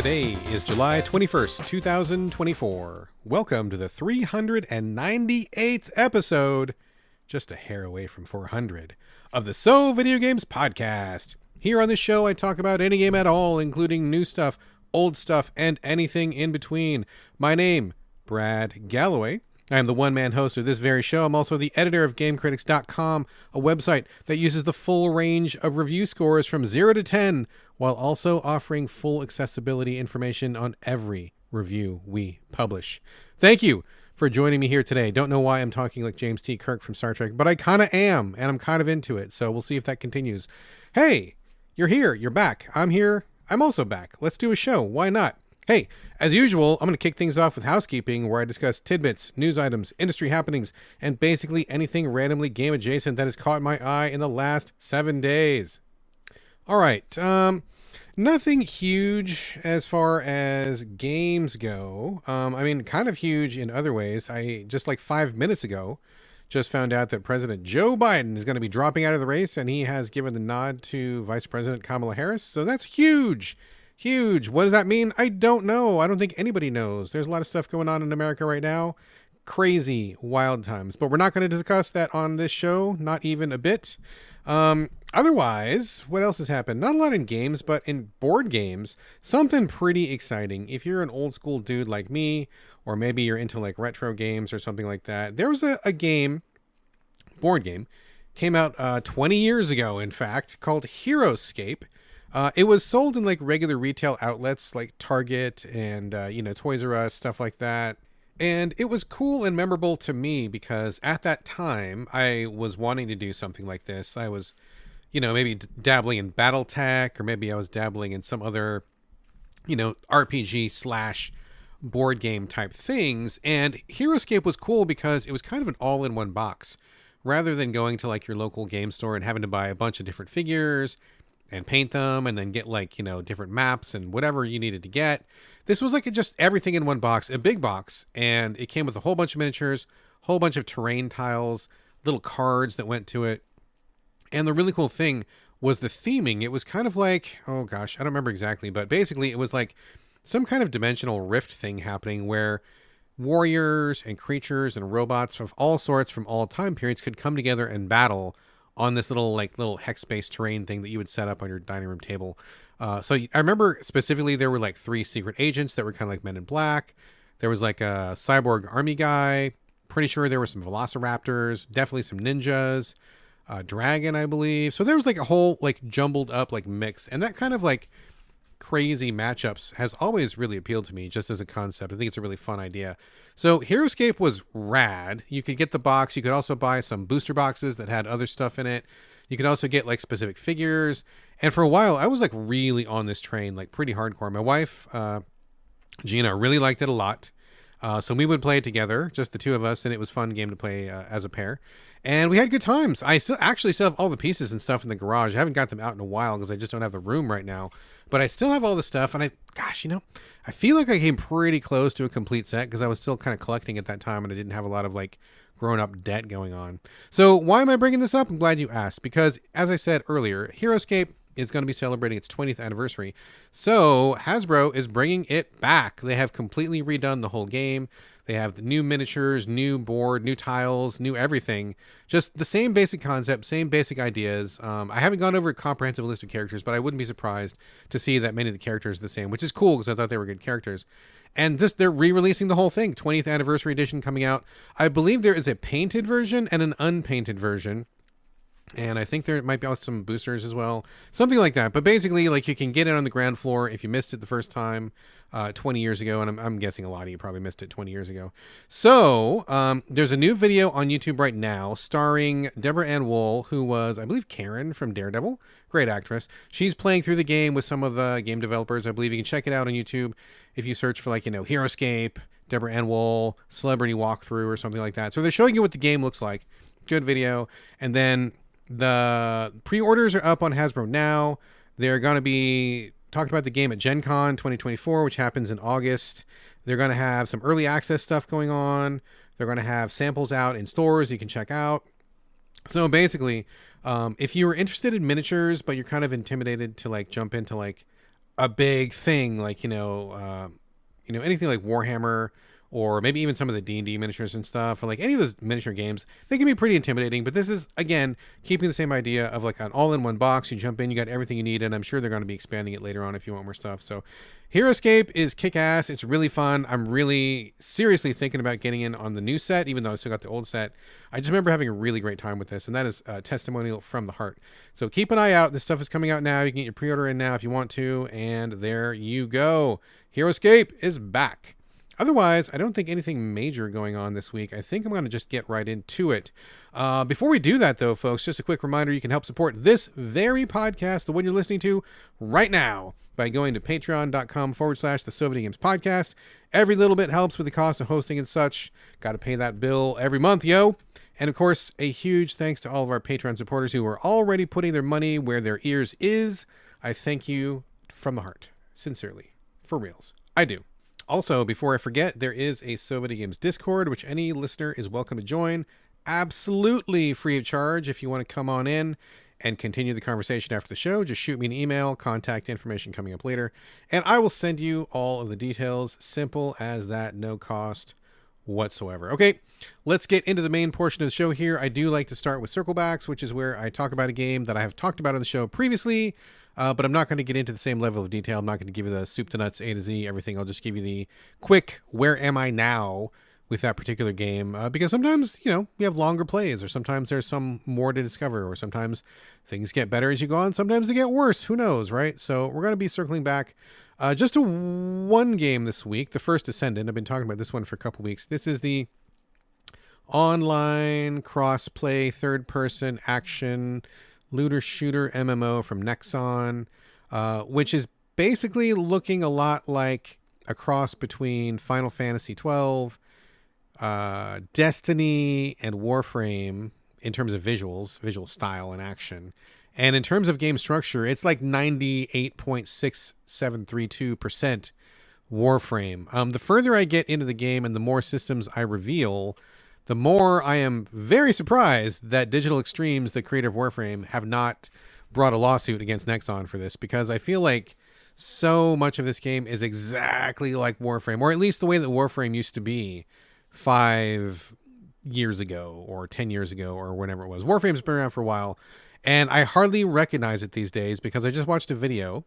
Today is July 21st, 2024. Welcome to the 398th episode, just a hair away from 400, of the So Video Games podcast. Here on this show, I talk about any game at all, including new stuff, old stuff, and anything in between. My name, Brad Galloway. I am the one-man host of this very show. I'm also the editor of GameCritics.com, a website that uses the full range of review scores from 0 to 10, while also offering full accessibility information on every review we publish. Thank you for joining me here today. Don't know why I'm talking like James T. Kirk from Star Trek, but I kind of am, and I'm kind of into it, so we'll see if that continues. Hey, you're here. You're back. I'm here. I'm also back. Let's do a show. Why not? Hey, as usual, I'm going to kick things off with housekeeping, where I discuss tidbits, news items, industry happenings, and basically anything randomly game adjacent that has caught my eye in the last 7 days. All right, nothing huge as far as games go. I mean, kind of huge in other ways. I just like 5 minutes ago just found out that President Joe Biden is going to be dropping out of the race, and he has given the nod to Vice President Kamala Harris. So that's huge. Huge. What does that mean? I don't know. I don't think anybody knows. There's a lot of stuff going on in America right now. Crazy, wild times. But we're not going to discuss that on this show. Not even a bit. Otherwise, what else has happened? Not a lot in games, but in board games, something pretty exciting. If you're an old school dude like me, or maybe you're into like retro games or something like that, there was a game, board game, came out 20 years ago, in fact, called HeroScape. It was sold in like regular retail outlets like Target and, Toys R Us, stuff like that. And it was cool and memorable to me because at that time I was wanting to do something like this. I was, maybe dabbling in BattleTech, or maybe I was dabbling in some other, RPG / board game type things. And HeroScape was cool because it was kind of an all-in-one box. Rather than going to like your local game store and having to buy a bunch of different figures and paint them and then get like, different maps and whatever you needed to get. This was like just everything in one box, a big box. And it came with a whole bunch of miniatures, whole bunch of terrain tiles, little cards that went to it. And the really cool thing was the theming. It was kind of like, oh gosh, I don't remember exactly, but basically it was like some kind of dimensional rift thing happening where warriors and creatures and robots of all sorts from all time periods could come together and battle on this little hex-based terrain thing that you would set up on your dining room table. So I remember specifically there were like 3 secret agents that were kind of like Men in Black. There was like a cyborg army guy. Pretty sure there were some velociraptors, definitely some ninjas, dragon, I believe. So there was like a whole like jumbled up like mix, and that kind of like crazy matchups has always really appealed to me just as a concept. I think it's a really fun idea. So HeroScape was rad. You could get the box. You could also buy some booster boxes that had other stuff in it. You could also get like specific figures. And for a while, I was like really on this train, like pretty hardcore. My wife, Gina, really liked it a lot. So we would play it together, just the two of us, and it was a fun game to play as a pair. And we had good times. I still have all the pieces and stuff in the garage. I haven't got them out in a while because I just don't have the room right now. But I still have all the stuff, and I feel like I came pretty close to a complete set because I was still kind of collecting at that time, and I didn't have a lot of like grown-up debt going on. So why am I bringing this up? I'm glad you asked, because as I said earlier, HeroScape is going to be celebrating its 20th anniversary. So Hasbro is bringing it back. They have completely redone the whole game. They have the new miniatures, new board, new tiles, new everything. Just the same basic concept, same basic ideas. I haven't gone over a comprehensive list of characters, but I wouldn't be surprised to see that many of the characters are the same, which is cool because I thought they were good characters. And they're re-releasing the whole thing. 20th anniversary edition coming out. I believe there is a painted version and an unpainted version. And I think there might be some boosters as well. Something like that. But basically, like, you can get it on the ground floor if you missed it the first time 20 years ago. And I'm guessing a lot of you probably missed it 20 years ago. So there's a new video on YouTube right now starring Deborah Ann Woll, who was, I believe, Karen from Daredevil. Great actress. She's playing through the game with some of the game developers. I believe you can check it out on YouTube if you search for, like, HeroScape, Deborah Ann Woll, celebrity walkthrough or something like that. So they're showing you what the game looks like. Good video. And then the pre-orders are up on Hasbro now. They're going to be talking about the game at Gen Con 2024, which happens in August. They're going to have some early access stuff going on. They're going to have samples out in stores you can check out. So basically, if you were interested in miniatures, but you're kind of intimidated to like jump into like a big thing, like, anything like Warhammer, or maybe even some of the D&D miniatures and stuff, or like any of those miniature games, they can be pretty intimidating. But this is, again, keeping the same idea of like an all-in-one box. You jump in, you got everything you need, and I'm sure they're going to be expanding it later on if you want more stuff. So HeroScape is kick-ass. It's really fun. I'm really seriously thinking about getting in on the new set, even though I still got the old set. I just remember having a really great time with this, and that is a testimonial from the heart. So keep an eye out. This stuff is coming out now. You can get your pre-order in now if you want to, and there you go. HeroScape is back. Otherwise, I don't think anything major going on this week. I think I'm going to just get right into it. Before we do that, though, folks, just a quick reminder, you can help support this very podcast, the one you're listening to right now, by going to patreon.com/the Videogames podcast. Every little bit helps with the cost of hosting and such. Got to pay that bill every month, yo. And, of course, a huge thanks to all of our Patreon supporters who are already putting their money where their ears is. I thank you from the heart. Sincerely. For reals. I do. Also, before I forget, there is a Videogames Discord, which any listener is welcome to join. Absolutely free of charge. If you want to come on in and continue the conversation after the show, just shoot me an email, contact information coming up later, and I will send you all of the details. Simple as that, no cost whatsoever. Okay, let's get into the main portion of the show here. I do like to start with circlebacks, which is where I talk about a game that I have talked about on the show previously, but I'm not going to get into the same level of detail. I'm not going to give you the soup to nuts, A to Z, everything. I'll just give you the quick, where am I now with that particular game? Because sometimes, we have longer plays, or sometimes there's some more to discover, or sometimes things get better as you go on. Sometimes they get worse. Who knows, right? So we're going to be circling back just to one game this week, the first Descendant. I've been talking about this one for a couple weeks. This is the online cross-play, third-person action looter shooter MMO from Nexon, which is basically looking a lot like a cross between Final Fantasy XII, Destiny, and Warframe in terms of visuals, visual style, and action. And in terms of game structure, it's like 98.6732% Warframe. The further I get into the game and the more systems I reveal, the more I am very surprised that Digital Extremes, the creator of Warframe, have not brought a lawsuit against Nexon for this, because I feel like so much of this game is exactly like Warframe, or at least the way that Warframe used to be 5 years ago or 10 years ago or whenever it was. Warframe's been around for a while, and I hardly recognize it these days because I just watched a video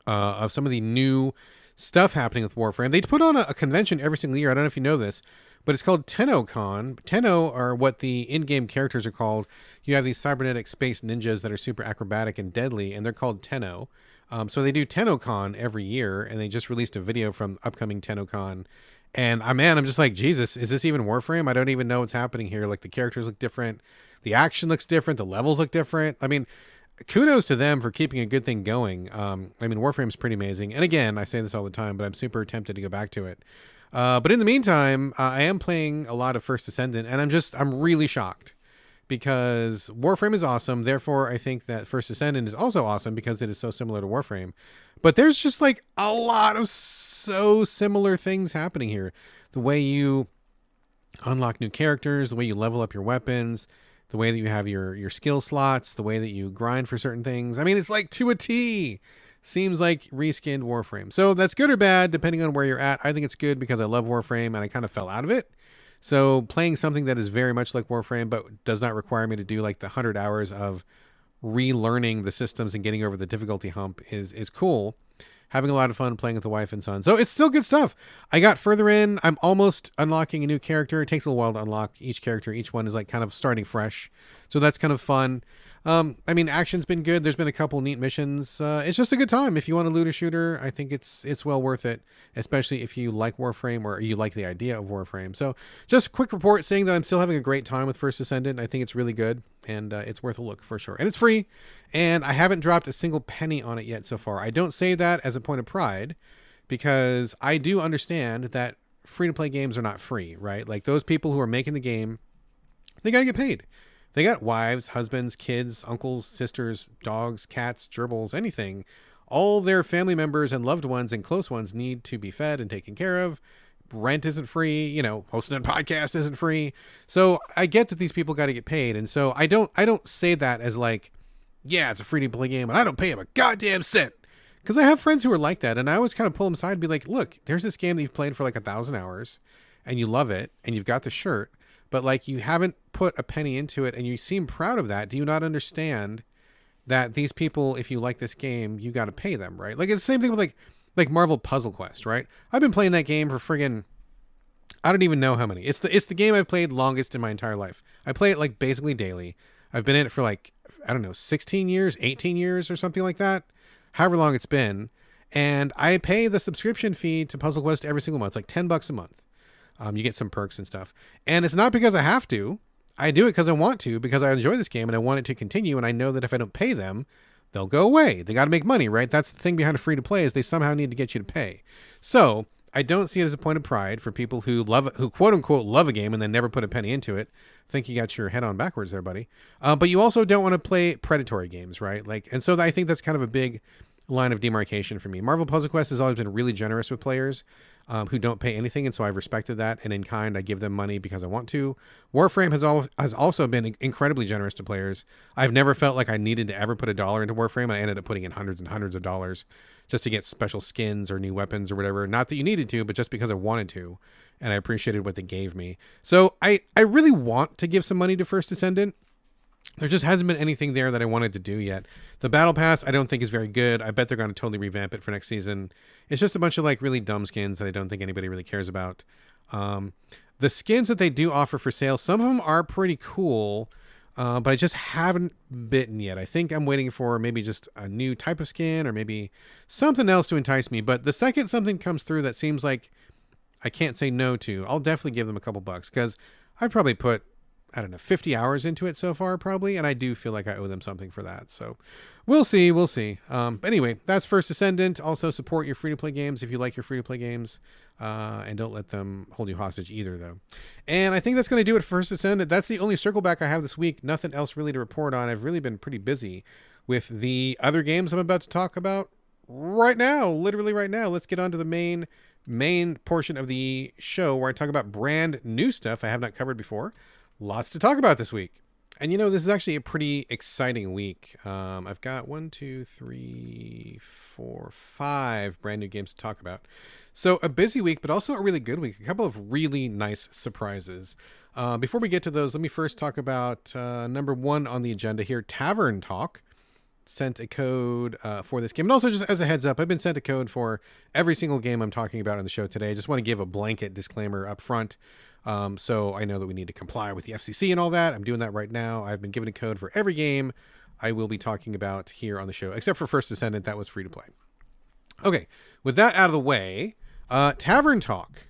of some of the new stuff happening with Warframe. They put on a convention every single year. I don't know if you know this, but it's called TennoCon. Tenno are what the in-game characters are called. You have these cybernetic space ninjas that are super acrobatic and deadly, and they're called Tenno. So they do TennoCon every year, and they just released a video from upcoming TennoCon. And I'm just like, Jesus, is this even Warframe? I don't even know what's happening here. Like, the characters look different. The action looks different. The levels look different. I mean, kudos to them for keeping a good thing going. Warframe's pretty amazing. And again, I say this all the time, but I'm super tempted to go back to it. But in the meantime, I am playing a lot of First Descendant, and I'm really shocked because Warframe is awesome. Therefore, I think that First Descendant is also awesome because it is so similar to Warframe. But there's just like a lot of so similar things happening here. The way you unlock new characters, the way you level up your weapons, the way that you have your skill slots, the way that you grind for certain things. I mean, it's like to a T. Seems like reskinned Warframe. So that's good or bad, depending on where you're at. I think it's good because I love Warframe and I kind of fell out of it. So playing something that is very much like Warframe, but does not require me to do like the 100 hours of relearning the systems and getting over the difficulty hump is cool. Having a lot of fun playing with the wife and son. So it's still good stuff. I got further in. I'm almost unlocking a new character. It takes a little while to unlock each character. Each one is like kind of starting fresh. So that's kind of fun. Action's been good. There's been a couple neat missions. It's just a good time. If you want a looter shooter, I think it's well worth it, especially if you like Warframe or you like the idea of Warframe. So just a quick report saying that I'm still having a great time with First Descendant. I think it's really good, and it's worth a look for sure. And it's free, and I haven't dropped a single penny on it yet so far. I don't say that as a point of pride because I do understand that free-to-play games are not free, right? Like those people who are making the game, they got to get paid. They got wives, husbands, kids, uncles, sisters, dogs, cats, gerbils, anything. All their family members and loved ones and close ones need to be fed and taken care of. Rent isn't free. Hosting a podcast isn't free. So I get that these people got to get paid. And so I don't say that as like, yeah, it's a free to play game and I don't pay them a goddamn cent. Because I have friends who are like that, and I always kind of pull them aside and be like, look, there's this game that you've played for like 1,000 hours, and you love it, and you've got the shirt, but like you haven't put a penny into it, and you seem proud of that. Do you not understand that these people, if you like this game, you got to pay them, right? Like it's the same thing with like Marvel Puzzle Quest, right? I've been playing that game for friggin', I don't even know how many. It's the game I've played longest in my entire life. I play it like basically daily. I've been in it for like, I don't know, 16 years, 18 years or something like that. However long it's been. And I pay the subscription fee to Puzzle Quest every single month. It's like $10 a month. You get some perks and stuff. And it's not because I have to. I do it because I want to, because I enjoy this game and I want it to continue. And I know that if I don't pay them, they'll go away. They got to make money, right? That's the thing behind a free to play, is they somehow need to get you to pay. So I don't see it as a point of pride for people who quote unquote love a game and then never put a penny into it. I think you got your head on backwards there, buddy. But you also don't want to play predatory games, right? And so I think that's kind of a big line of demarcation for me. Marvel Puzzle Quest has always been really generous with players who don't pay anything, and so I've respected that. And in kind, I give them money because I want to. Warframe has also been incredibly generous to players. I've never felt like I needed to ever put $1 into Warframe, and I ended up putting in hundreds and hundreds of dollars just to get special skins or new weapons or whatever. Not that you needed to, but just because I wanted to, and I appreciated what they gave me. So I really want to give some money to First Descendant. There just hasn't been anything there that I wanted to do yet. The Battle Pass, I don't think is very good. I bet they're going to totally revamp it for next season. It's just a bunch of like really dumb skins that I don't think anybody really cares about. The skins that they do offer for sale, some of them are pretty cool, but I just haven't bitten yet. I think I'm waiting for maybe just a new type of skin or maybe something else to entice me. But the second something comes through that seems like I can't say no to, I'll definitely give them a couple bucks, because I've probably put, I don't know, 50 hours into it so far, probably. And I do feel like I owe them something for that. So we'll see. But anyway, that's First Descendant. Also support your free-to-play games if you like your free-to-play games. And don't let them hold you hostage either, though. And I think that's going to do it for First Descendant. That's the only circle back I have this week. Nothing else really to report on. I've really been pretty busy with the other games I'm about to talk about right now. Literally right now. Let's get on to the main portion of the show where I talk about brand new stuff I have not covered before. Lots to talk about this week. And this is actually a pretty exciting week. I've got 5 brand new games to talk about. So a busy week, but also a really good week. A couple of really nice surprises. Before we get to those, let me first talk about number 1 on the agenda here, Tavern Talk. Sent a code for this game. And also, just as a heads up, I've been sent a code for every single game I'm talking about on the show today. I just want to give a blanket disclaimer up front. So I know that we need to comply with the FCC and all that. I'm doing that right now. I've been given a code for every game I will be talking about here on the show, except for First Descendant. That was free to play. Okay, with that out of the way, Tavern Talk.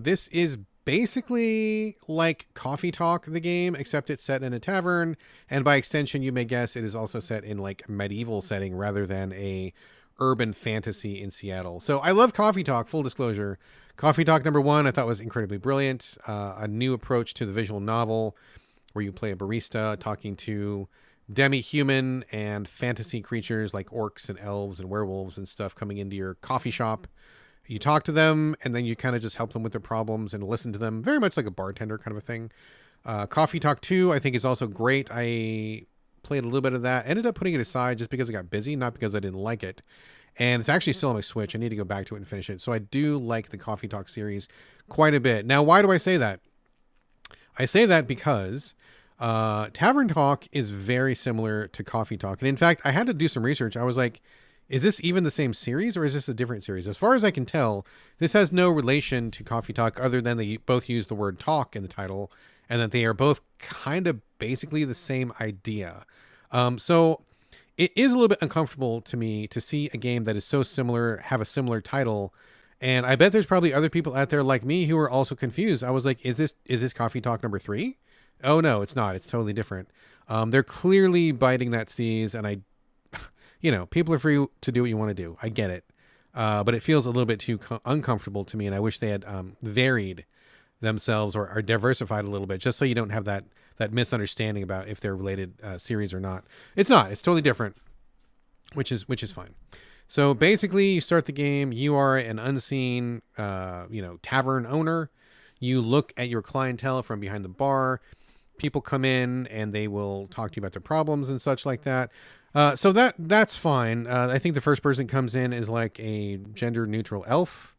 This is basically like Coffee Talk, the game, except it's set in a tavern. And by extension, you may guess it is also set in like medieval setting rather than a urban fantasy in Seattle. So I love Coffee Talk, full disclosure. Coffee Talk number 1, I thought was incredibly brilliant. A new approach to the visual novel where you play a barista talking to demi-human and fantasy creatures like orcs and elves and werewolves and stuff coming into your coffee shop. You talk to them and then you kind of just help them with their problems and listen to them, very much like a bartender kind of a thing. Coffee Talk 2, I think, is also great. I played a little bit of that, ended up putting it aside just because I got busy, not because I didn't like it. And it's actually still on my Switch. I need to go back to it and finish it. So I do like the Coffee Talk series quite a bit. Now, why do I say that? I say that because Tavern Talk is very similar to Coffee Talk. And in fact, I had to do some research. I was like, is this even the same series or is this a different series? As far as I can tell, this has no relation to Coffee Talk other than they both use the word talk in the title and that they are both kind of basically the same idea. So it is a little bit uncomfortable to me to see a game that is so similar have a similar title. And I bet there's probably other people out there like me who are also confused. I was like, is this Coffee Talk number 3? Oh no, it's not. It's totally different. They're clearly biting that steez, and people are free to do what you want to do. I get it. But it feels a little bit too uncomfortable to me, and I wish they had varied themselves or diversified a little bit, just so you don't have that misunderstanding about if they're related series or not. It's not. It's totally different, which is fine. So basically, you start the game. You are an unseen, tavern owner. You look at your clientele from behind the bar. People come in and they will talk to you about their problems and such like that. So that's fine. I think the first person comes in is like a gender neutral elf,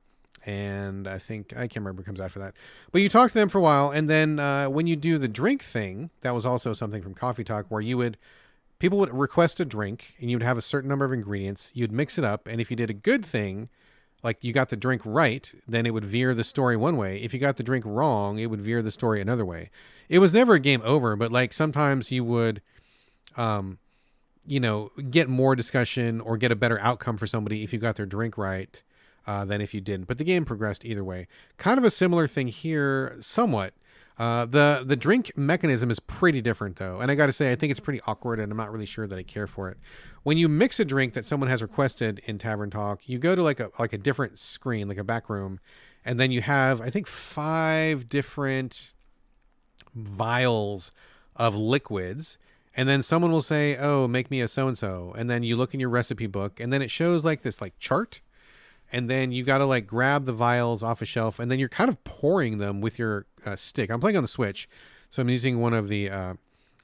and I can't remember who comes after that. But you talk to them for a while, and then when you do the drink thing, that was also something from Coffee Talk where people would request a drink, and you would have a certain number of ingredients. You'd mix it up, and if you did a good thing, like you got the drink right, then it would veer the story one way. If you got the drink wrong, it would veer the story another way. It was never a game over, but like sometimes you would, get more discussion or get a better outcome for somebody if you got their drink right than if you didn't. But the game progressed either way. Kind of a similar thing here, somewhat. The drink mechanism is pretty different though, and I got to say I think it's pretty awkward, and I'm not really sure that I care for it. When you mix a drink that someone has requested in Tavern Talk, you go to like a different screen, like a back room, and then you have I think 5 different vials of liquids, and then someone will say, "Oh, make me a so and so," and then you look in your recipe book, and then it shows like this like chart. And then you got to like grab the vials off a shelf, and then you're kind of pouring them with your stick. I'm playing on the Switch, so I'm using one of the,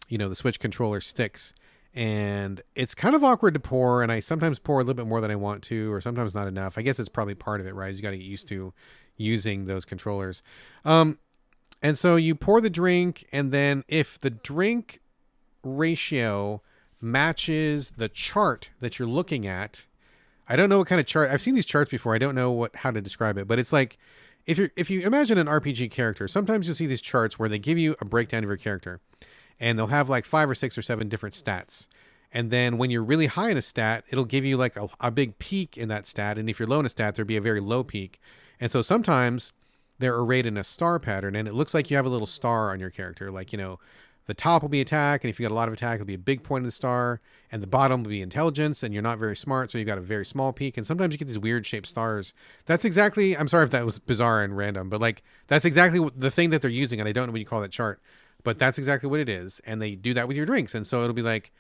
the Switch controller sticks, and it's kind of awkward to pour. And I sometimes pour a little bit more than I want to, or sometimes not enough. I guess it's probably part of it, right? You got to get used to using those controllers. And so you pour the drink, and then if the drink ratio matches the chart that you're looking at, I don't know what kind of chart. I've seen these charts before. I don't know how to describe it, but it's like if you imagine an RPG character, sometimes you'll see these charts where they give you a breakdown of your character, and they'll have like 5 or 6 or 7 different stats. And then when you're really high in a stat, it'll give you like a big peak in that stat. And if you're low in a stat, there'll be a very low peak. And so sometimes they're arrayed in a star pattern, and it looks like you have a little star on your character. Like, the top will be attack, and if you got a lot of attack, it'll be a big point in the star, and the bottom will be intelligence, and you're not very smart, so you've got a very small peak, and sometimes you get these weird shaped stars. That's exactly, I'm sorry if that was bizarre and random, but like, that's exactly the thing that they're using, and I don't know what you call that chart, but that's exactly what it is, and they do that with your drinks, and so it'll be like,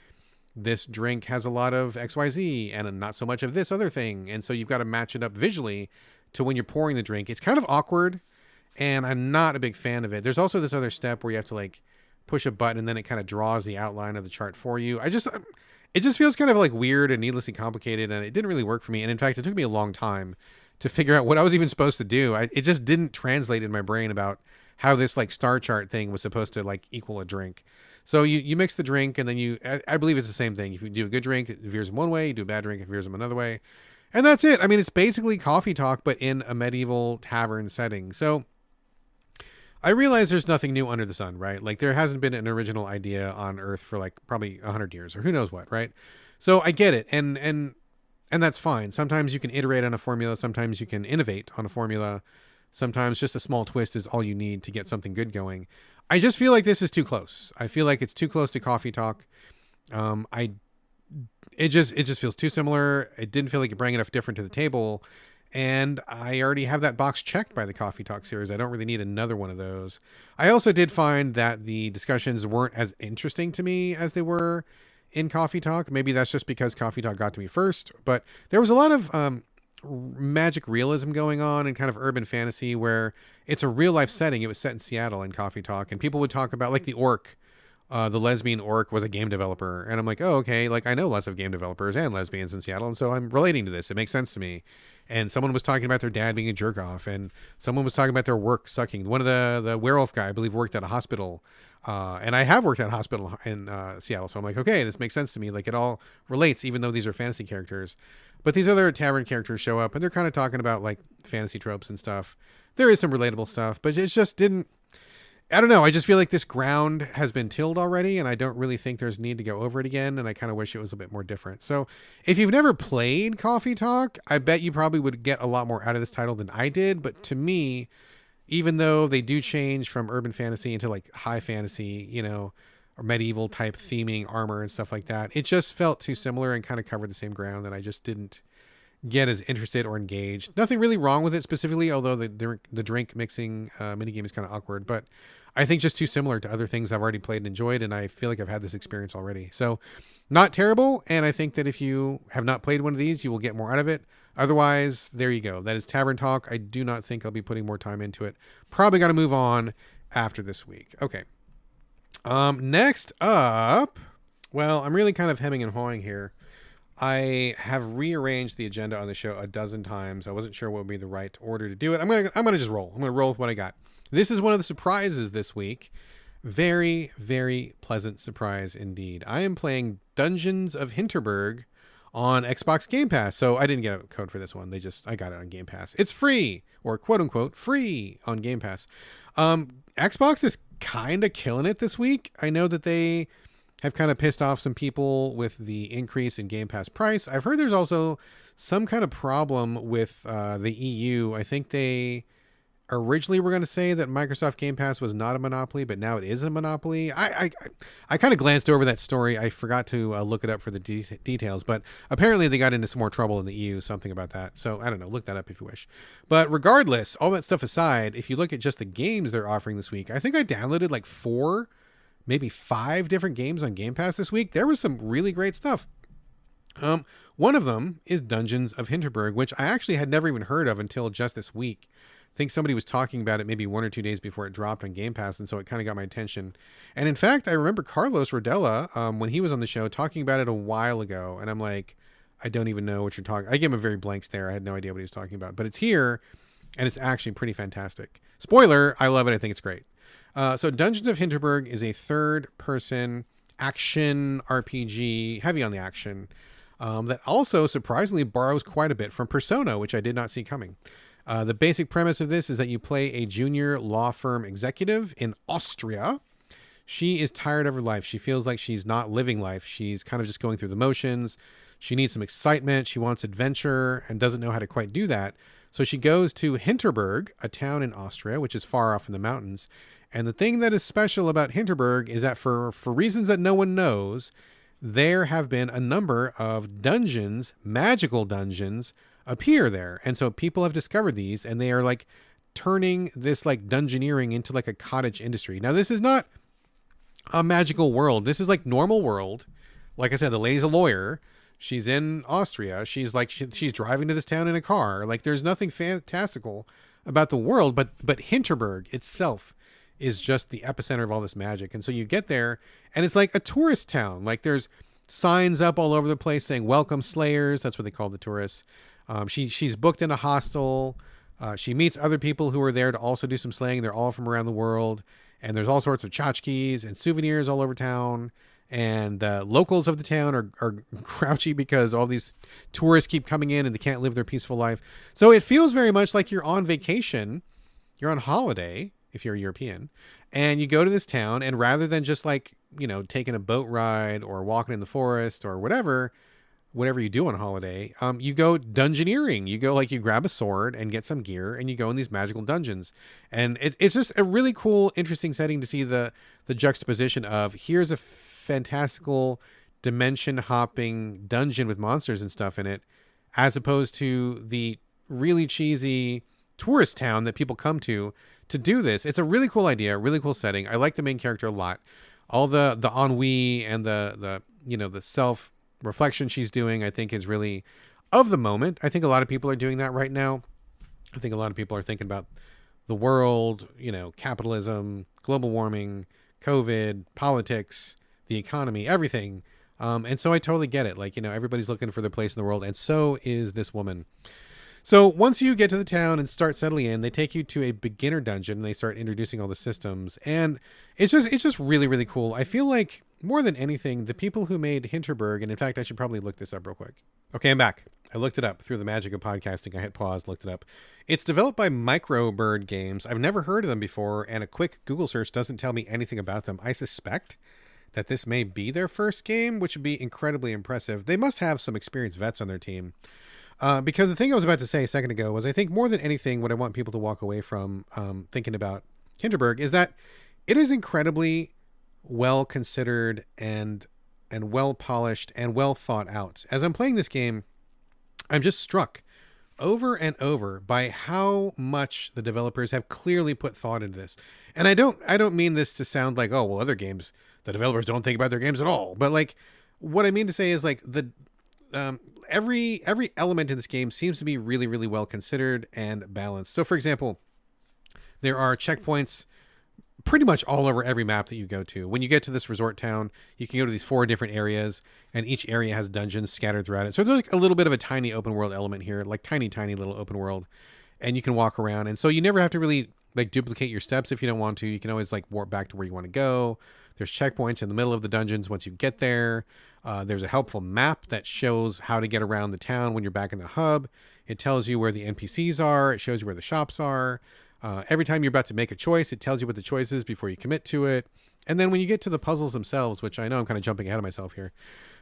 this drink has a lot of XYZ, and not so much of this other thing, and so you've got to match it up visually to when you're pouring the drink. It's kind of awkward, and I'm not a big fan of it. There's also this other step where you have to like, push a button and then it kind of draws the outline of the chart for you. It just feels kind of like weird and needlessly complicated, and it didn't really work for me. And in fact, it took me a long time to figure out what I was even supposed to do. It just didn't translate in my brain about how this like star chart thing was supposed to like equal a drink. So you mix the drink, and then I believe it's the same thing. If you do a good drink, it veers them one way. You do a bad drink, it veers them another way. And that's it. I mean, it's basically Coffee Talk, but in a medieval tavern setting. So I realize there's nothing new under the sun, right? Like there hasn't been an original idea on Earth for like probably 100 years or who knows what, right? So I get it. And that's fine. Sometimes you can iterate on a formula. Sometimes you can innovate on a formula. Sometimes just a small twist is all you need to get something good going. I just feel like this is too close. I feel like it's too close to Coffee Talk. It just feels too similar. It didn't feel like it brought enough different to the table. And I already have that box checked by the Coffee Talk series. I don't really need another one of those. I also did find that the discussions weren't as interesting to me as they were in Coffee Talk. Maybe that's just because Coffee Talk got to me first. But there was a lot of magic realism going on and kind of urban fantasy where it's a real life setting. It was set in Seattle in Coffee Talk. And people would talk about like the orc. The lesbian orc was a game developer. And I'm like, oh, okay. Like I know lots of game developers and lesbians in Seattle. And so I'm relating to this. It makes sense to me. And someone was talking about their dad being a jerk off, and someone was talking about their work sucking. One of the werewolf guy, I believe, worked at a hospital. And I have worked at a hospital in Seattle. So I'm like, okay, this makes sense to me. Like it all relates, even though these are fantasy characters. But these other tavern characters show up and they're kind of talking about like fantasy tropes and stuff. There is some relatable stuff, but it just didn't, I don't know. I just feel like this ground has been tilled already, and I don't really think there's need to go over it again. And I kind of wish it was a bit more different. So if you've never played Coffee Talk, I bet you probably would get a lot more out of this title than I did. But to me, even though they do change from urban fantasy into like high fantasy, or medieval type theming, armor and stuff like that, it just felt too similar and kind of covered the same ground that I just didn't get as interested or engaged. Nothing really wrong with it specifically, although the drink mixing minigame is kind of awkward, but I think just too similar to other things I've already played and enjoyed, and I feel like I've had this experience already. So not terrible, and I think that if you have not played one of these, you will get more out of it. Otherwise, there you go. That is Tavern Talk. I do not think I'll be putting more time into it. Probably got to move on after this week. Okay. Next up, Well, I'm really kind of hemming and hawing here. I have rearranged the agenda on the show a dozen times. I wasn't sure what would be the right order to do it. I'm gonna just roll. I'm gonna roll with what I got. This is one of the surprises this week. Very, very pleasant surprise indeed. I am playing Dungeons of Hinterberg on Xbox Game Pass. So I didn't get a code for this one. I got it on Game Pass. It's free, or quote unquote free on Game Pass. Xbox is kind of killing it this week. I know that they have kind of pissed off some people with the increase in Game Pass price. I've heard there's also some kind of problem with the EU. I think they originally were going to say that Microsoft Game Pass was not a monopoly, but now it is a monopoly. I kind of glanced over that story. I forgot to look it up for the details, but apparently they got into some more trouble in the EU, something about that. So I don't know, look that up if you wish. But regardless, all that stuff aside, if you look at just the games they're offering this week, I think I downloaded like 4, maybe 5 different games on Game Pass this week. There was some really great stuff. One of them is Dungeons of Hinterberg, which I actually had never even heard of until just this week. I think somebody was talking about it maybe 1 or 2 days before it dropped on Game Pass, and so it kind of got my attention. And in fact, I remember Carlos Rodella, when he was on the show, talking about it a while ago, and I'm like, I don't even know what you're talking. I gave him a very blank stare. I had no idea what he was talking about. But it's here, and it's actually pretty fantastic. Spoiler, I love it. I think it's great. So Dungeons of Hinterberg is a third-person action RPG, heavy on the action, that also surprisingly borrows quite a bit from Persona, which I did not see coming. The basic premise of this is that you play a junior law firm executive in Austria. She is tired of her life. She feels like she's not living life. She's kind of just going through the motions. She needs some excitement. She wants adventure and doesn't know how to quite do that. So she goes to Hinterberg, a town in Austria, which is far off in the mountains. And the thing that is special about Hinterberg is that for reasons that no one knows, there have been a number of dungeons, magical dungeons, appear there. And so people have discovered these, and they are like turning this like dungeoneering into like a cottage industry. Now, this is not a magical world. This is like normal world. Like I said, the lady's a lawyer. She's in Austria. She's like, she's driving to this town in a car. Like, there's nothing fantastical about the world, but Hinterberg itself is just the epicenter of all this magic. And so you get there, and it's like a tourist town. Like, there's signs up all over the place saying welcome slayers. That's what they call the tourists. She's booked in a hostel. She meets other people who are there to also do some slaying. They're all from around the world. And there's all sorts of tchotchkes and souvenirs all over town. And locals of the town are grouchy because all these tourists keep coming in and they can't live their peaceful life. So it feels very much like you're on vacation. You're on holiday, if you're European. And you go to this town, and rather than just like, you know, taking a boat ride or walking in the forest or whatever you do on holiday, you go dungeoneering. You go, like, you grab a sword and get some gear, and you go in these magical dungeons. And it's just a really cool, interesting setting to see the juxtaposition of, here's a fantastical dimension hopping dungeon with monsters and stuff in it, as opposed to the really cheesy tourist town that people come to do this. It's a really cool idea, really cool setting. I like the main character a lot. All the ennui and the you know, the self reflection she's doing, I think, is really of the moment. I think a lot of people are doing that right now. I think a lot of people are thinking about the world, you know, capitalism, global warming, COVID, politics, the economy, everything. And so I totally get it. Like, you know, everybody's looking for their place in the world, and so is this woman. So once you get to the town and start settling in, they take you to a beginner dungeon, and they start introducing all the systems. And it's just really, really cool. I feel like, more than anything, the people who made Hinterberg, and in fact, I should probably look this up real quick. Okay, I'm back. I looked it up through the magic of podcasting. I hit pause, looked it up. It's developed by Microbird Games. I've never heard of them before, and a quick Google search doesn't tell me anything about them. I suspect that this may be their first game, which would be incredibly impressive. They must have some experienced vets on their team. Because the thing I was about to say a second ago was, I think more than anything, what I want people to walk away from thinking about Hinterberg is that it is incredibly well considered and well polished and well thought out. As I'm playing this game, I'm just struck over and over by how much the developers have clearly put thought into this. And I don't mean this to sound like, oh, well, other games, the developers don't think about their games at all. But like, what I mean to say is, like, the every element in this game seems to be really, really well considered and balanced. So, for example, there are checkpoints pretty much all over every map that you go to. When you get to this resort town, you can go to these 4 different areas, and each area has dungeons scattered throughout it. So there's like a little bit of a tiny open world element here, like tiny little open world, and you can walk around. And so you never have to really like duplicate your steps if you don't want to. You can always like warp back to where you want to go. There's checkpoints in the middle of the dungeons once you get there. There's a helpful map that shows how to get around the town when you're back in the hub. It tells you where the NPCs are. It shows you where the shops are. Every time you're about to make a choice, it tells you what the choice is before you commit to it. And then when you get to the puzzles themselves, which I know I'm kind of jumping ahead of myself here,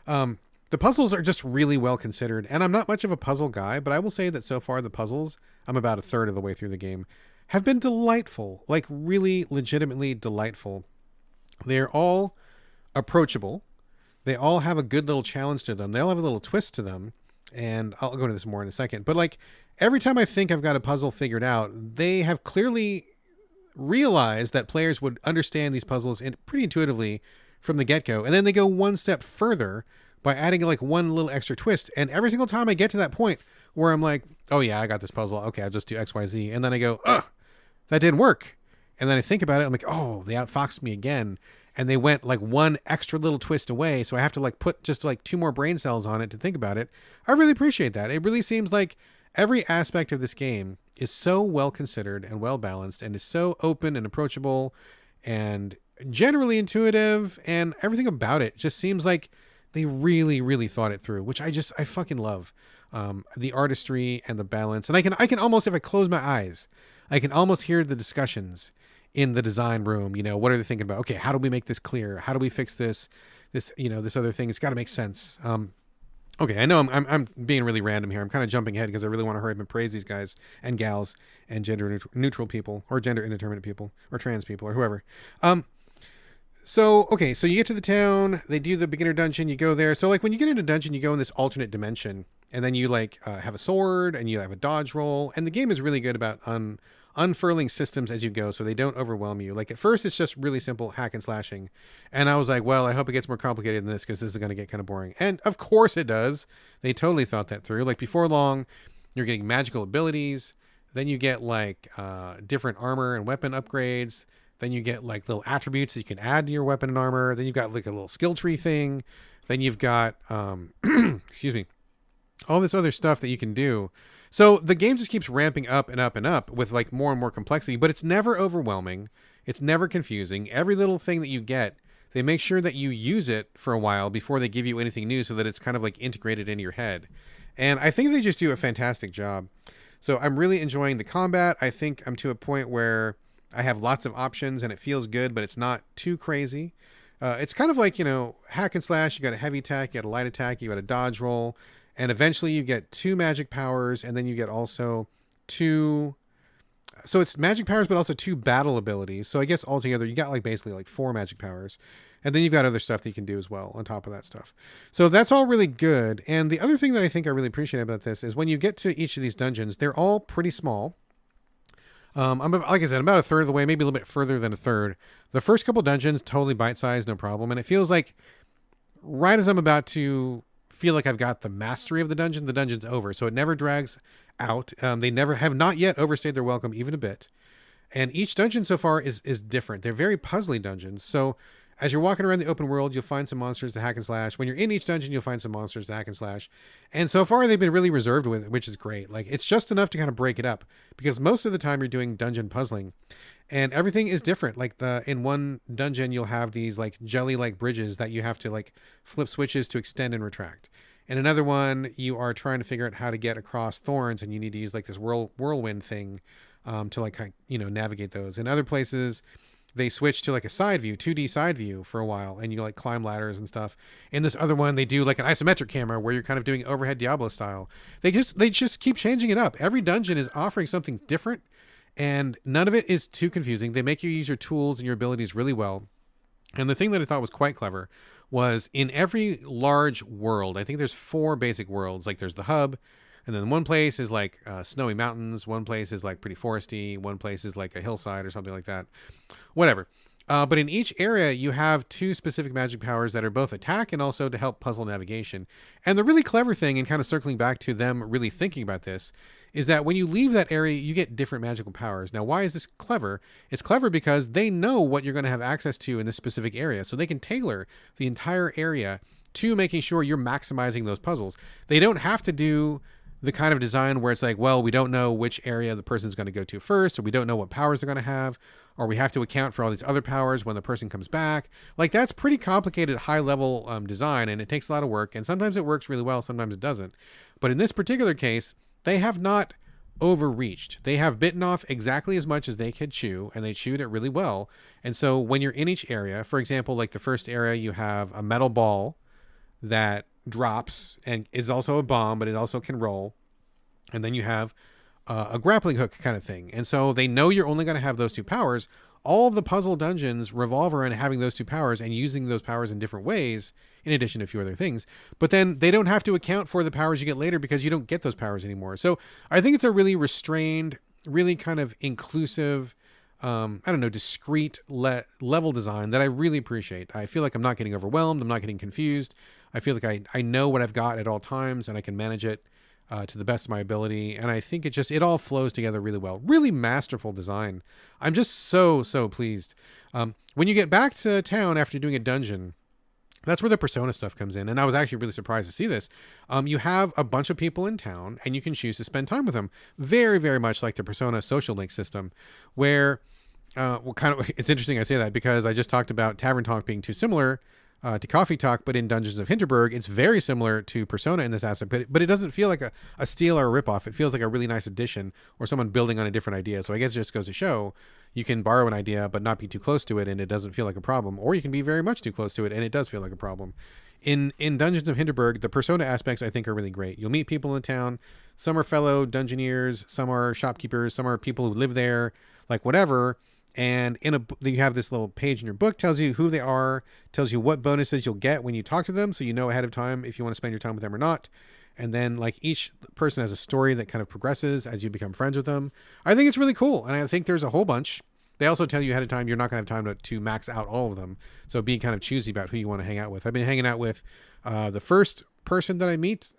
the puzzles are just really well considered. And I'm not much of a puzzle guy, but I will say that so far the puzzles, I'm about a third of the way through the game, have been delightful, like really legitimately delightful. They're all approachable. They all have a good little challenge to them. They all have a little twist to them. And I'll go into this more in a second. But like every time I think I've got a puzzle figured out, they have clearly realized that players would understand these puzzles pretty intuitively from the get-go. And then they go one step further by adding like one little extra twist. And every single time I get to that point where I'm like, oh yeah, I got this puzzle. Okay, I'll just do X, Y, Z. And then I go, ugh, that didn't work. And then I think about it. I'm like, oh, they outfoxed me again. And they went like one extra little twist away. So I have to like put just like 2 more brain cells on it to think about it. I really appreciate that. It really seems like every aspect of this game is so well considered and well balanced and is so open and approachable and generally intuitive, and everything about it just seems like they really thought it through, which I fucking love. The artistry and the balance. And I can almost, if I close my eyes, I can almost hear the discussions in the design room. You know, what are they thinking about? Okay, how do we make this clear? How do we fix this, this other thing? It's got to make sense. Okay, I know I'm being really random here. I'm kind of jumping ahead because I really want to hurry up and praise these guys and gals and gender neutral people or gender indeterminate people or trans people or whoever. So you get to the town, they do the beginner dungeon, you go there. So like when you get into dungeon, you go in this alternate dimension, and then you like have a sword and you have a dodge roll, and the game is really good about unfurling systems as you go so they don't overwhelm you. Like at first it's just really simple hack and slashing, and I was like, well, I hope it gets more complicated than this because this is going to get kind of boring. And of course it does. They totally thought that through. Like before long you're getting magical abilities, then you get like different armor and weapon upgrades, then you get like little attributes that you can add to your weapon and armor, then you've got like a little skill tree thing, then you've got excuse me, all this other stuff that you can do. So the game just keeps ramping up and up and up with like more and more complexity, but it's never overwhelming. It's never confusing. Every little thing that you get, they make sure that you use it for a while before they give you anything new so that it's kind of like integrated into your head. And I think they just do a fantastic job. So I'm really enjoying the combat. I think I'm to a point where I have lots of options and it feels good, but it's not too crazy. It's kind of like, you know, hack and slash. You got a heavy attack, you got a light attack, you got a dodge roll. And eventually you get 2 magic powers, and then you get also 2... So it's magic powers, but also 2 battle abilities. So I guess altogether you got like basically like 4 magic powers. And then you've got other stuff that you can do as well on top of that stuff. So that's all really good. And the other thing that I think I really appreciate about this is when you get to each of these dungeons, they're all pretty small. Like I said, I'm about a third of the way, maybe a little bit further than a third. The first couple dungeons, totally bite-sized, no problem. And it feels like right as I'm about to feel like I've got the mastery of the dungeon's over. So it never drags out. They never have not yet overstayed their welcome even a bit. And each dungeon so far is different. They're very puzzly dungeons. So as you're walking around the open world, you'll find some monsters to hack and slash. When you're in each dungeon, you'll find some monsters to hack and slash. And so far they've been really reserved with it, which is great. Like it's just enough to kind of break it up because most of the time you're doing dungeon puzzling and everything is different. Like in one dungeon, you'll have these like jelly-like bridges that you have to like flip switches to extend and retract. In another one, you are trying to figure out how to get across thorns and you need to use like this whirlwind thing to like, you know, navigate those. In other places, they switch to like a side view, 2D side view for a while, and you like climb ladders and stuff. In this other one, they do like an isometric camera where you're kind of doing overhead Diablo style. They just keep changing it up. Every dungeon is offering something different, and none of it is too confusing. They make you use your tools and your abilities really well. And the thing that I thought was quite clever was in every large world, I think there's 4 basic worlds. Like there's the hub, and then one place is like snowy mountains. One place is like pretty foresty. One place is like a hillside or something like that. Whatever. But in each area, you have two specific magic powers that are both attack and also to help puzzle navigation. And the really clever thing, and kind of circling back to them really thinking about this, is that when you leave that area, you get different magical powers. Now, why is this clever? It's clever because they know what you're going to have access to in this specific area. So they can tailor the entire area to making sure you're maximizing those puzzles. They don't have to do the kind of design where it's like, well, we don't know which area the person's going to go to first, or we don't know what powers they're going to have, or we have to account for all these other powers when the person comes back. Like, that's pretty complicated, high-level design, and it takes a lot of work, and sometimes it works really well, sometimes it doesn't. But in this particular case, they have not overreached. They have bitten off exactly as much as they could chew, and they chewed it really well. And so when you're in each area, for example, like the first area, you have a metal ball that drops and is also a bomb, but it also can roll. And then you have a grappling hook kind of thing. And so they know you're only going to have those two powers. All of the puzzle dungeons revolve around having those two powers and using those powers in different ways, in addition to a few other things. But then they don't have to account for the powers you get later because you don't get those powers anymore. So I think it's a really restrained, really kind of inclusive, discrete level design that I really appreciate. I feel like I'm not getting overwhelmed. I'm not getting confused. I feel like I know what I've got at all times and I can manage it to the best of my ability. And I think it all flows together really well. Really masterful design. I'm just so pleased. When you get back to town after doing a dungeon, that's where the Persona stuff comes in. And I was actually really surprised to see this. You have a bunch of people in town and you can choose to spend time with them. Very, very much like the Persona social link system, where it's interesting I say that because I just talked about Tavern Talk being too similar to Coffee Talk, but in Dungeons of Hinterberg, it's very similar to Persona in this aspect, but it doesn't feel like a steal or a ripoff. It feels like a really nice addition or someone building on a different idea. So I guess it just goes to show you can borrow an idea, but not be too close to it, and it doesn't feel like a problem. Or you can be very much too close to it, and it does feel like a problem. In Dungeons of Hinterberg, the Persona aspects I think are really great. You'll meet people in town. Some are fellow Dungeoneers, some are shopkeepers, some are people who live there, like whatever. And you have this little page in your book, tells you who they are, tells you what bonuses you'll get when you talk to them, so you know ahead of time if you want to spend your time with them or not. And then like each person has a story that kind of progresses as you become friends with them. I think it's really cool, and I think there's a whole bunch. They also tell you ahead of time you're not going to have time to max out all of them, so be kind of choosy about who you want to hang out with. I've been hanging out with the first person that I meet,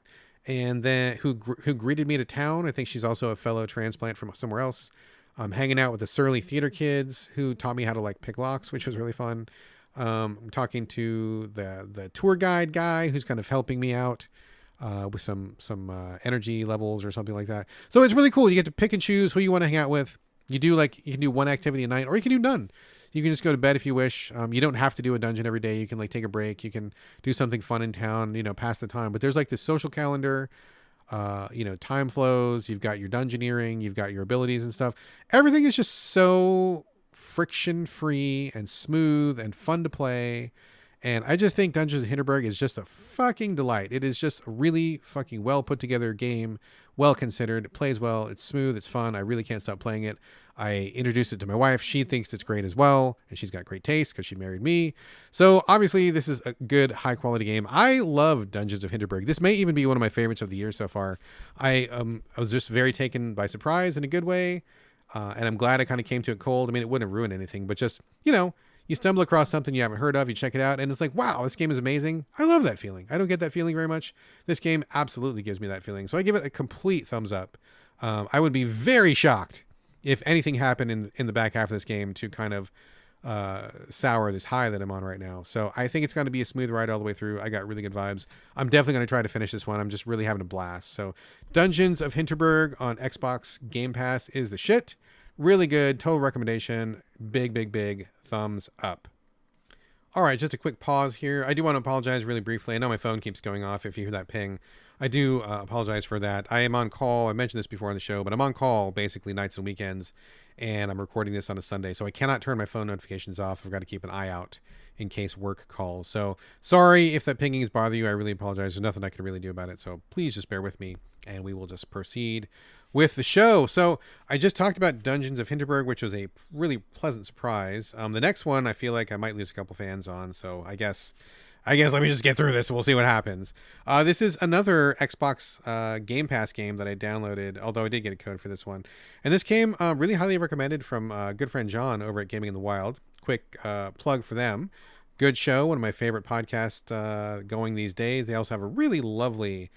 and then who greeted me to town. I think she's also a fellow transplant from somewhere else. I'm hanging out with the surly theater kids who taught me how to like pick locks, which was really fun. I'm talking to the tour guide guy who's kind of helping me out with some energy levels or something like that. So it's really cool. You get to pick and choose who you want to hang out with. You can do one activity a night, or you can do none. You can just go to bed if you wish. You don't have to do a dungeon every day. You can like take a break. You can do something fun in town, pass the time. But there's like this social calendar. Time flows, you've got your dungeoneering, you've got your abilities and stuff. Everything is just so friction free and smooth and fun to play. And I just think Dungeons of Hinterberg is just a fucking delight. It is just a really fucking well put together game, well considered. It plays well, it's smooth, it's fun. I really can't stop playing it. I introduced it to my wife. She thinks it's great as well, and she's got great taste because she married me. So obviously this is a good, high quality game. I love Dungeons of Hinterberg. This may even be one of my favorites of the year so far. I was just very taken by surprise in a good way, and I'm glad I kind of came to it cold. I mean, it wouldn't have ruined anything, but just, you stumble across something you haven't heard of, you check it out, and it's like, wow, this game is amazing. I love that feeling. I don't get that feeling very much. This game absolutely gives me that feeling. So I give it a complete thumbs up. I would be very shocked if anything happened in the back half of this game to kind of sour this high that I'm on right now. So I think it's going to be a smooth ride all the way through. I got really good vibes. I'm definitely going to try to finish this one. I'm just really having a blast. So Dungeons of Hinterberg on Xbox Game Pass is the shit. Really good. Total recommendation. Big thumbs up. All right, just a quick pause here. I do want to apologize really briefly. I know my phone keeps going off if you hear that ping. I do apologize for that. I am on call. I mentioned this before on the show, but I'm on call basically nights and weekends, and I'm recording this on a Sunday, so I cannot turn my phone notifications off. I've got to keep an eye out in case work calls. So sorry if that pinging has bothered you. I really apologize. There's nothing I can really do about it, so please just bear with me, and we will just proceed with the show. So I just talked about Dungeons of Hinterberg, which was a really pleasant surprise. The next one I feel like I might lose a couple fans on, so I guess I guess let me just get through this and we'll see what happens. This is another Xbox Game Pass game that I downloaded, although I did get a code for this one. And this came really highly recommended from good friend John over at Gaming in the Wild. Quick plug for them. Good show, one of my favorite podcasts going these days. They also have a really lovely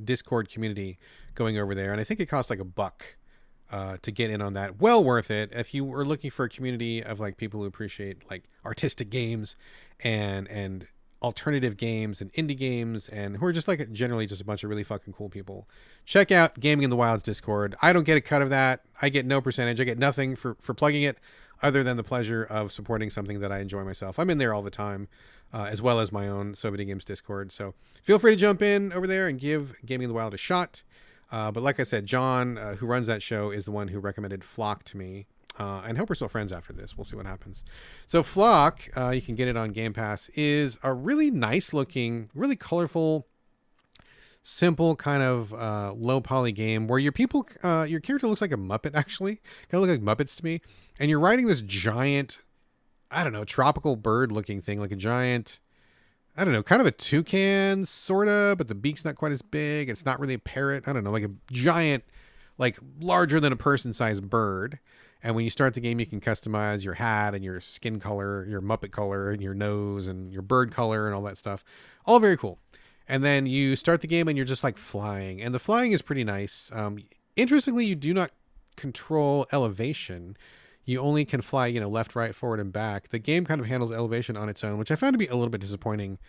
Discord community going over there. And I think it costs like $1 to get in on that. Well worth it if you are looking for a community of like people who appreciate like artistic games and alternative games and indie games and who are just like generally just a bunch of really fucking cool people. Check out Gaming in the Wild's Discord. I don't get a cut of that. I get no percentage. I get nothing for plugging it other than the pleasure of supporting something that I enjoy myself. I'm in there all the time, as well as my own Videogames Discord. So feel free to jump in over there and give Gaming in the Wild a shot. But like I said, John, who runs that show, is the one who recommended Flock to me. And hope we're still friends after this. We'll see what happens. So Flock, you can get it on Game Pass, is a really nice looking, really colorful, simple kind of low poly game where your character looks like a Muppet, actually. Kind of look like Muppets to me. And you're riding this giant, I don't know, tropical bird looking thing, like a giant, I don't know, kind of a toucan, sort of, but the beak's not quite as big. It's not really a parrot. I don't know, like a giant, like larger than a person-sized bird. And when you start the game, you can customize your hat and your skin color, your Muppet color, and your nose and your bird color and all that stuff. All very cool. And then you start the game and you're just like flying. And the flying is pretty nice. Interestingly, you do not control elevation. You only can fly, left, right, forward, and back. The game kind of handles elevation on its own, which I found to be a little bit disappointing.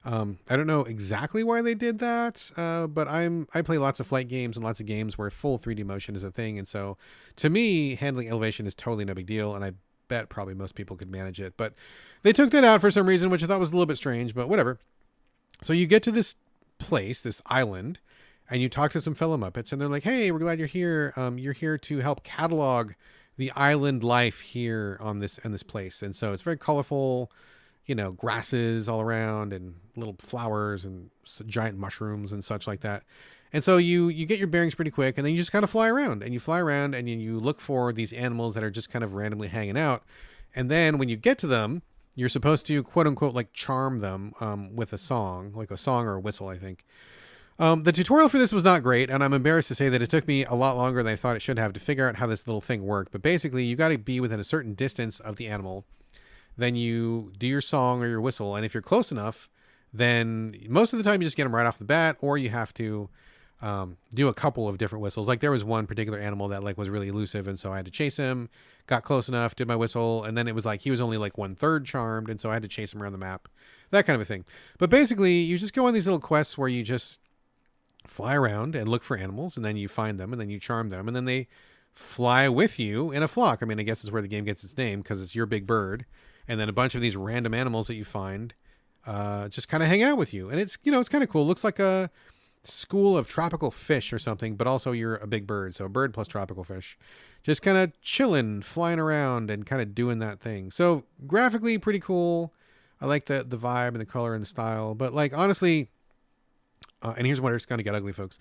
I don't know exactly why they did that, but I play lots of flight games and lots of games where full 3D motion is a thing. And so to me, handling elevation is totally no big deal. And I bet probably most people could manage it. But they took that out for some reason, which I thought was a little bit strange, but whatever. So you get to this place, this island, and you talk to some fellow Muppets, and they're like, hey, we're glad you're here. You're here to help catalog the island life here on this place. And so it's very colorful, grasses all around and little flowers and giant mushrooms and such like that. And so you get your bearings pretty quick, and then you just kind of fly around and you look for these animals that are just kind of randomly hanging out. And then when you get to them, you're supposed to quote unquote like charm them with a song, like a song or a whistle, I think. The tutorial for this was not great, and I'm embarrassed to say that it took me a lot longer than I thought it should have to figure out how this little thing worked. But basically, you got to be within a certain distance of the animal. Then you do your song or your whistle, and if you're close enough, then most of the time you just get them right off the bat, or you have to do a couple of different whistles. Like there was one particular animal that like was really elusive, and so I had to chase him, got close enough, did my whistle, and then it was like he was only like 1/3 charmed, and so I had to chase him around the map. That kind of a thing. But basically, you just go on these little quests where you just fly around and look for animals, and then you find them, and then you charm them, and then they fly with you in a flock. I mean, I guess it's where the game gets its name, because it's your big bird, and then a bunch of these random animals that you find just kind of hang out with you. And it's, it's kind of cool. It looks like a school of tropical fish or something, but also you're a big bird, so a bird plus tropical fish. Just kind of chilling, flying around, and kind of doing that thing. So graphically, pretty cool. I like the vibe and the color and the style, but like honestly, and here's where it's going to get ugly, folks.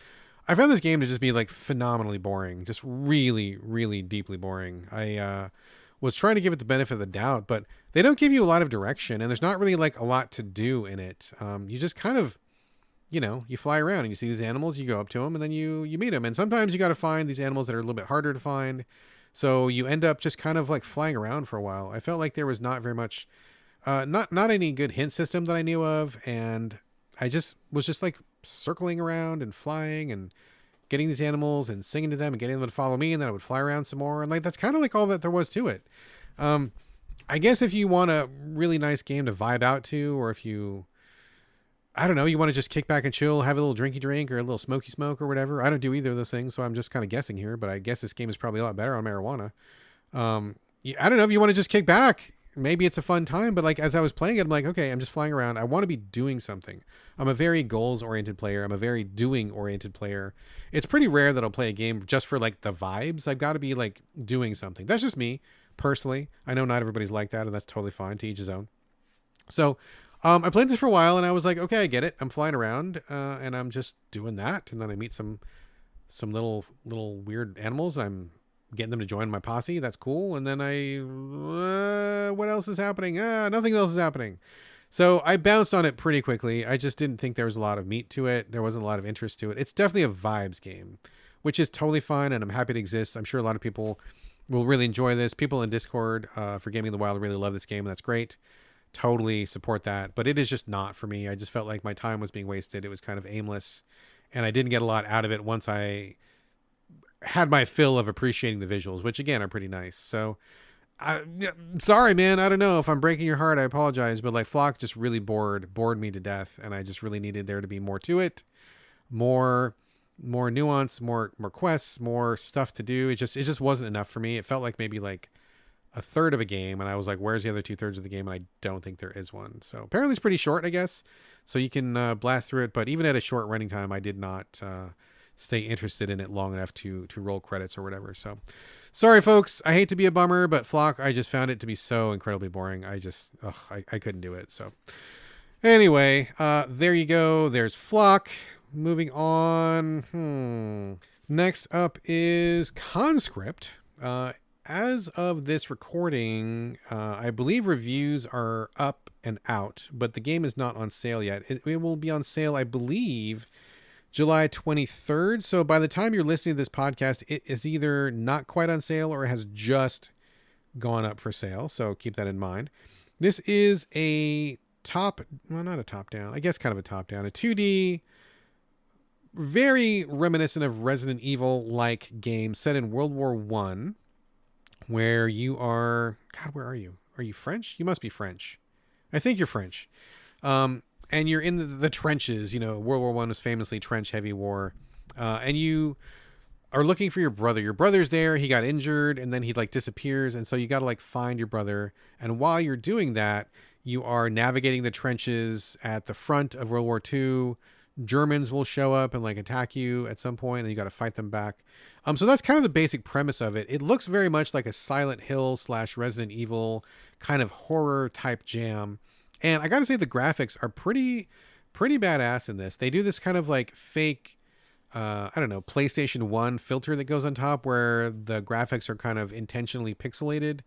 I found this game to just be like phenomenally boring, just really, really deeply boring. I was trying to give it the benefit of the doubt, but they don't give you a lot of direction, and there's not really like a lot to do in it. You just kind of, you fly around and you see these animals, you go up to them, and then you meet them. And sometimes you got to find these animals that are a little bit harder to find. So you end up just kind of like flying around for a while. I felt like there was not very much, not any good hint system that I knew of, and I just was just like circling around and flying and getting these animals and singing to them and getting them to follow me, and then I would fly around some more, and like that's kind of like all that there was to it. I guess if you want a really nice game to vibe out to, or if you, I don't know, you want to just kick back and chill, have a little drinky drink or a little smoky smoke or whatever. I don't do either of those things, so I'm just kind of guessing here, but I guess this game is probably a lot better on marijuana. I don't know if you want to just kick back. Maybe it's a fun time, but like as I was playing it, I'm like, okay, I'm just flying around. I want to be doing something. I'm a very goals-oriented player. I'm a very doing-oriented player. It's pretty rare that I'll play a game just for like the vibes. I've got to be like doing something. That's just me personally. I know not everybody's like that, and that's totally fine, to each his own. So I played this for a while, and I was like, okay, I get it. I'm flying around, and I'm just doing that. And then I meet some little weird animals. I'm getting them to join my posse. That's cool. And then what else is happening? Nothing else is happening. So I bounced on it pretty quickly. I just didn't think there was a lot of meat to it. There wasn't a lot of interest to it. It's definitely a vibes game, which is totally fine, and I'm happy it exists. I'm sure a lot of people will really enjoy this. People in Discord for Gaming in the Wild really love this game, and that's great. Totally support that. But it is just not for me. I just felt like my time was being wasted. It was kind of aimless, and I didn't get a lot out of it once I had my fill of appreciating the visuals, which again are pretty nice. So sorry, man. I don't know if I'm breaking your heart. I apologize, but like Flock just really bored me to death, and I just really needed there to be more to it, more nuance, more quests, more stuff to do. It just wasn't enough for me. It felt like maybe like a third of a game, and I was like, where's the other 2/3 of the game? And I don't think there is one. So apparently it's pretty short, I guess, so you can blast through it. But even at a short running time, I did not stay interested in it long enough to roll credits or whatever. So sorry, folks. I hate to be a bummer, but Flock, I just found it to be so incredibly boring. I couldn't do it. So anyway, there you go. There's Flock. Moving on. Next up is Conscript. As of this recording, I believe reviews are up and out, but the game is not on sale yet. It will be on sale, I believe, July 23rd. So by the time you're listening to this podcast, it is either not quite on sale or has just gone up for sale. So keep that in mind. This is a not a top down, I guess kind of a top down, a 2D, very reminiscent of Resident Evil like game set in World War I, where you are, God, where are you? Are you French? You must be French. I think you're French. And you're in the trenches. You know, World War I was famously trench heavy war. And you are looking for your brother. Your brother's there. He got injured and then he like disappears. And so you got to like find your brother. And while you're doing that, you are navigating the trenches at the front of World War II. Germans will show up and like attack you at some point, and you got to fight them back. So that's kind of the basic premise of it. It looks very much like a Silent Hill / Resident Evil kind of horror type jam. And I got to say the graphics are pretty badass in this. They do this kind of like fake, I don't know, PlayStation 1 filter that goes on top where the graphics are kind of intentionally pixelated.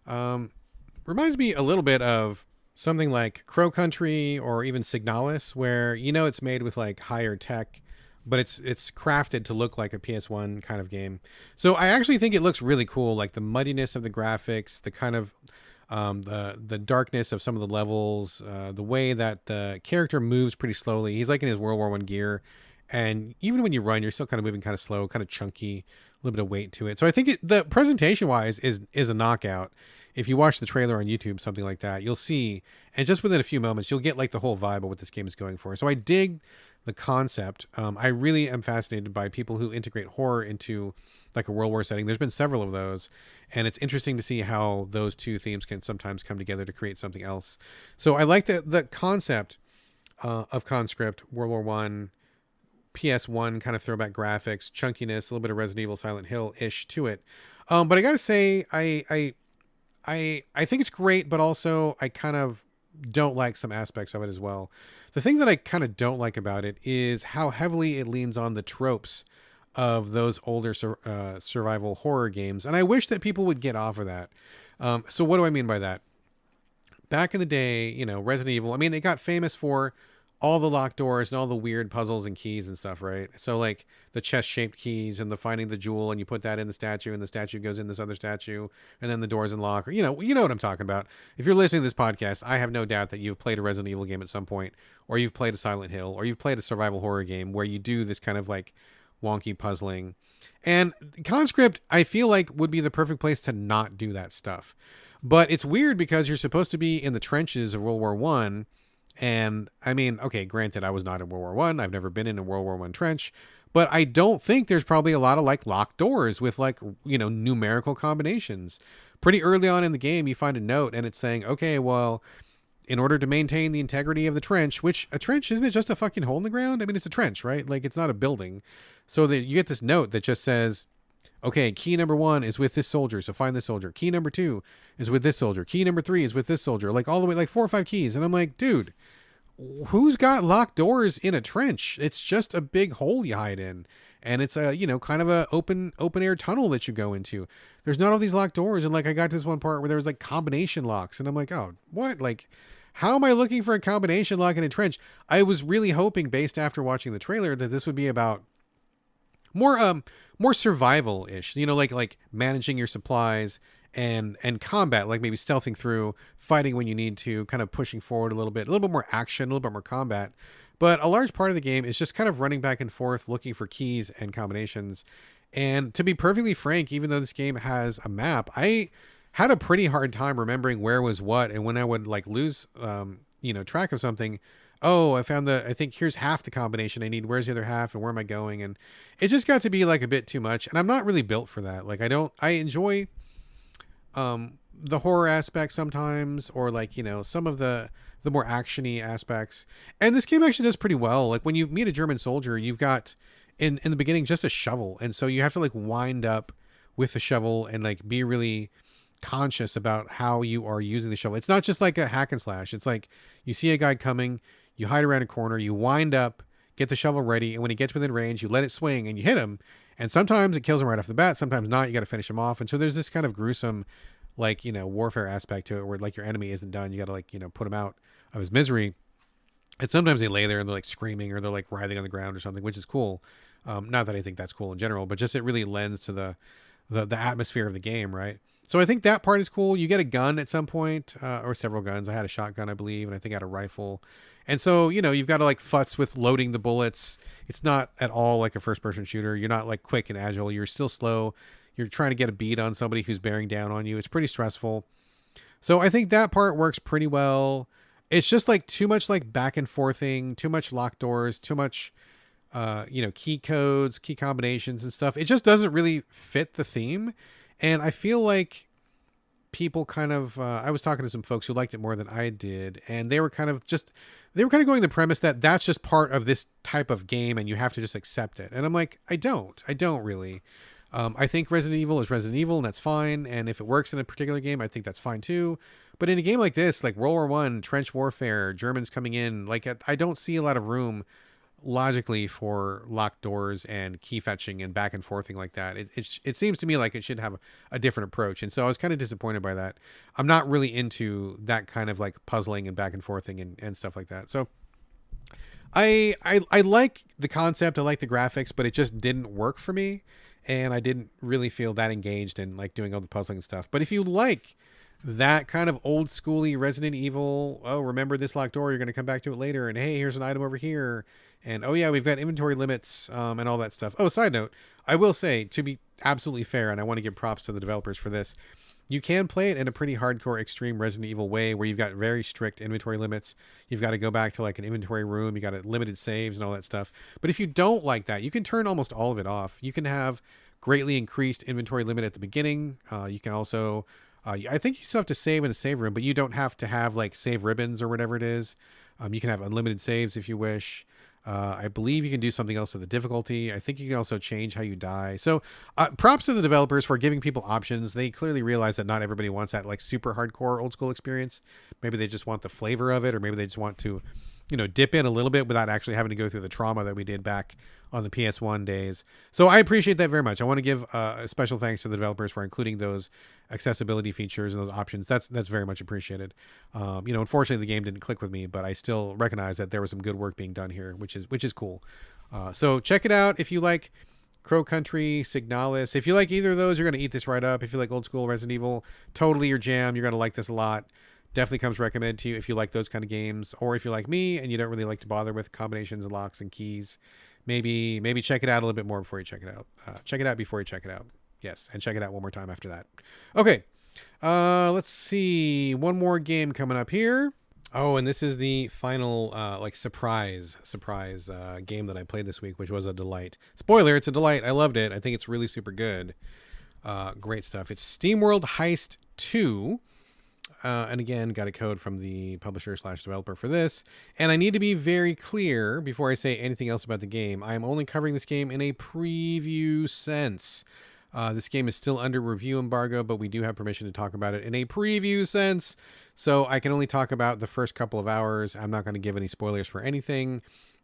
Reminds me a little bit of something like Crow Country or even Signalis, where, you know, it's made with like higher tech, but it's crafted to look like a PS1 kind of game. So I actually think it looks really cool. Like the muddiness of the graphics, the kind of the darkness of some of the levels, the way that the character moves pretty slowly. He's like in his World War I gear. And even when you run, you're still kind of moving kind of slow, kind of chunky, a little bit of weight to it. So I think the presentation wise is a knockout. If you watch the trailer on YouTube, something like that, you'll see, and just within a few moments, you'll get like the whole vibe of what this game is going for. So I dig the concept. I really am fascinated by people who integrate horror into like a World War setting. There's been several of those, and it's interesting to see how those two themes can sometimes come together to create something else. So I like the concept of Conscript, World War I, PS1 kind of throwback graphics, chunkiness, a little bit of Resident Evil, Silent Hill-ish to it. But I gotta say, I think it's great, but also I kind of don't like some aspects of it as well. The thing that I kind of don't like about it is how heavily it leans on the tropes of those older survival horror games. And I wish that people would get off of that. So what do I mean by that? Back in the day, you know, Resident Evil, I mean, they got famous for all the locked doors and all the weird puzzles and keys and stuff, right? So like the chest-shaped keys and the finding the jewel, and you put that in the statue, and the statue goes in this other statue, and then the doors unlock. Or, you know what I'm talking about. If you're listening to this podcast, I have no doubt that you've played a Resident Evil game at some point, or you've played a Silent Hill, or you've played a survival horror game where you do this kind of like wonky puzzling. And Conscript, I feel like, would be the perfect place to not do that stuff. But it's weird because you're supposed to be in the trenches of World War I. And I mean, okay, granted, I was not in World War I. I've never been in a World War I trench, but I don't think there's probably a lot of like locked doors with like, you know, numerical combinations. Pretty early on in the game, you find a note and it's saying, okay, well, in order to maintain the integrity of the trench, which a trench, isn't it just a fucking hole in the ground? I mean, it's a trench, right? Like it's not a building. So that you get this note that just says, okay, key number 1 is with this soldier, so find this soldier. Key number 2 is with this soldier. Key number 3 is with this soldier. Like all the way, like 4 or 5 keys. And I'm like, dude, who's got locked doors in a trench? It's just a big hole you hide in. And it's a, kind of a open air tunnel that you go into. There's not all these locked doors. And like, I got to this one part where there was like combination locks, and I'm like, oh, what? Like, how am I looking for a combination lock in a trench? I was really hoping, based after watching the trailer, that this would be about more survival ish, like managing your supplies and combat, like maybe stealthing through, fighting when you need to, kind of pushing forward a little bit more action, a little bit more combat. But a large part of the game is just kind of running back and forth, looking for keys and combinations. And to be perfectly frank, even though this game has a map, I had a pretty hard time remembering where was what. And when I would like lose, track of something, oh, I think here's half the combination I need. Where's the other half, and where am I going? And it just got to be like a bit too much. And I'm not really built for that. Like, I enjoy the horror aspect sometimes, or like, some of the more actiony aspects. And this game actually does pretty well. Like, when you meet a German soldier, you've got in the beginning just a shovel. And so you have to like wind up with the shovel and like be really conscious about how you are using the shovel. It's not just like a hack and slash. It's like you see a guy coming, you hide around a corner, you wind up, get the shovel ready, and when he gets within range, you let it swing and you hit him. And sometimes it kills him right off the bat, sometimes not. You got to finish him off. And so there's this kind of gruesome, like, warfare aspect to it, where like your enemy isn't done. You got to like, put him out of his misery. And sometimes they lay there and they're like screaming, or they're like writhing on the ground or something, which is cool. Not that I think that's cool in general, but just it really lends to the atmosphere of the game, right? So I think that part is cool. You get a gun at some point, or several guns. I had a shotgun, I believe, and I think I had a rifle. And so, you've got to like futz with loading the bullets. It's not at all like a first person shooter. You're not like quick and agile. You're still slow. You're trying to get a beat on somebody who's bearing down on you. It's pretty stressful. So I think that part works pretty well. It's just like too much like back and forthing, too much locked doors, too much, key codes, key combinations and stuff. It just doesn't really fit the theme. And I feel like people kind of, I was talking to some folks who liked it more than I did, and they were kind of going the premise that that's just part of this type of game and you have to just accept it. And I'm like, I don't really. I think Resident Evil is Resident Evil, and that's fine. And if it works in a particular game, I think that's fine too. But in a game like this, like World War I, trench warfare, Germans coming in, like I don't see a lot of room logically for locked doors and key fetching and back and forthing like that. It seems to me like it should have a different approach. And so I was kind of disappointed by that. I'm not really into that kind of like puzzling and back and forthing and stuff like that. So I like the concept. I like the graphics, but it just didn't work for me. And I didn't really feel that engaged in like doing all the puzzling and stuff. But if you like that kind of old schooly Resident Evil, oh, remember this locked door, you're going to come back to it later, and hey, here's an item over here, and oh yeah, we've got inventory limits, and all that stuff. Oh, side note, I will say, to be absolutely fair, and I want to give props to the developers for this, you can play it in a pretty hardcore extreme Resident Evil way, where you've got very strict inventory limits. You've got to go back to like an inventory room, you got limited saves and all that stuff. But if you don't like that, you can turn almost all of it off. You can have greatly increased inventory limit at the beginning. You can also, I think you still have to save in a save room, but you don't have to have like save ribbons or whatever it is. You can have unlimited saves if you wish. I believe you can do something else to the difficulty. I think you can also change how you die. So props to the developers for giving people options. They clearly realize that not everybody wants that like super hardcore old school experience. Maybe they just want the flavor of it, or maybe they just want to, dip in a little bit without actually having to go through the trauma that we did back on the PS1 days. So I appreciate that very much. I want to give a special thanks to the developers for including those accessibility features and those options. That's very much appreciated. Unfortunately the game didn't click with me, but I still recognize that there was some good work being done here, which is cool. So check it out if you like Crow Country, Signalis. If you like either of those, you're going to eat this right up. If you like old school Resident Evil, totally your jam. You're going to like this a lot. Definitely comes recommended to you if you like those kind of games, or if you're like me and you don't really like to bother with combinations and locks and keys. Maybe check it out a little bit more before you check it out. Check it out before you check it out. Yes, and check it out one more time after that. Okay, let's see. One more game coming up here. Oh, and this is the final surprise game that I played this week, which was a delight. Spoiler, it's a delight. I loved it. I think it's really super good. Great stuff. It's SteamWorld Heist II. And again, got a code from the publisher/developer for this. And I need to be very clear before I say anything else about the game. I am only covering this game in a preview sense. This game is still under review embargo, but we do have permission to talk about it in a preview sense. So I can only talk about the first couple of hours. I'm not going to give any spoilers for anything.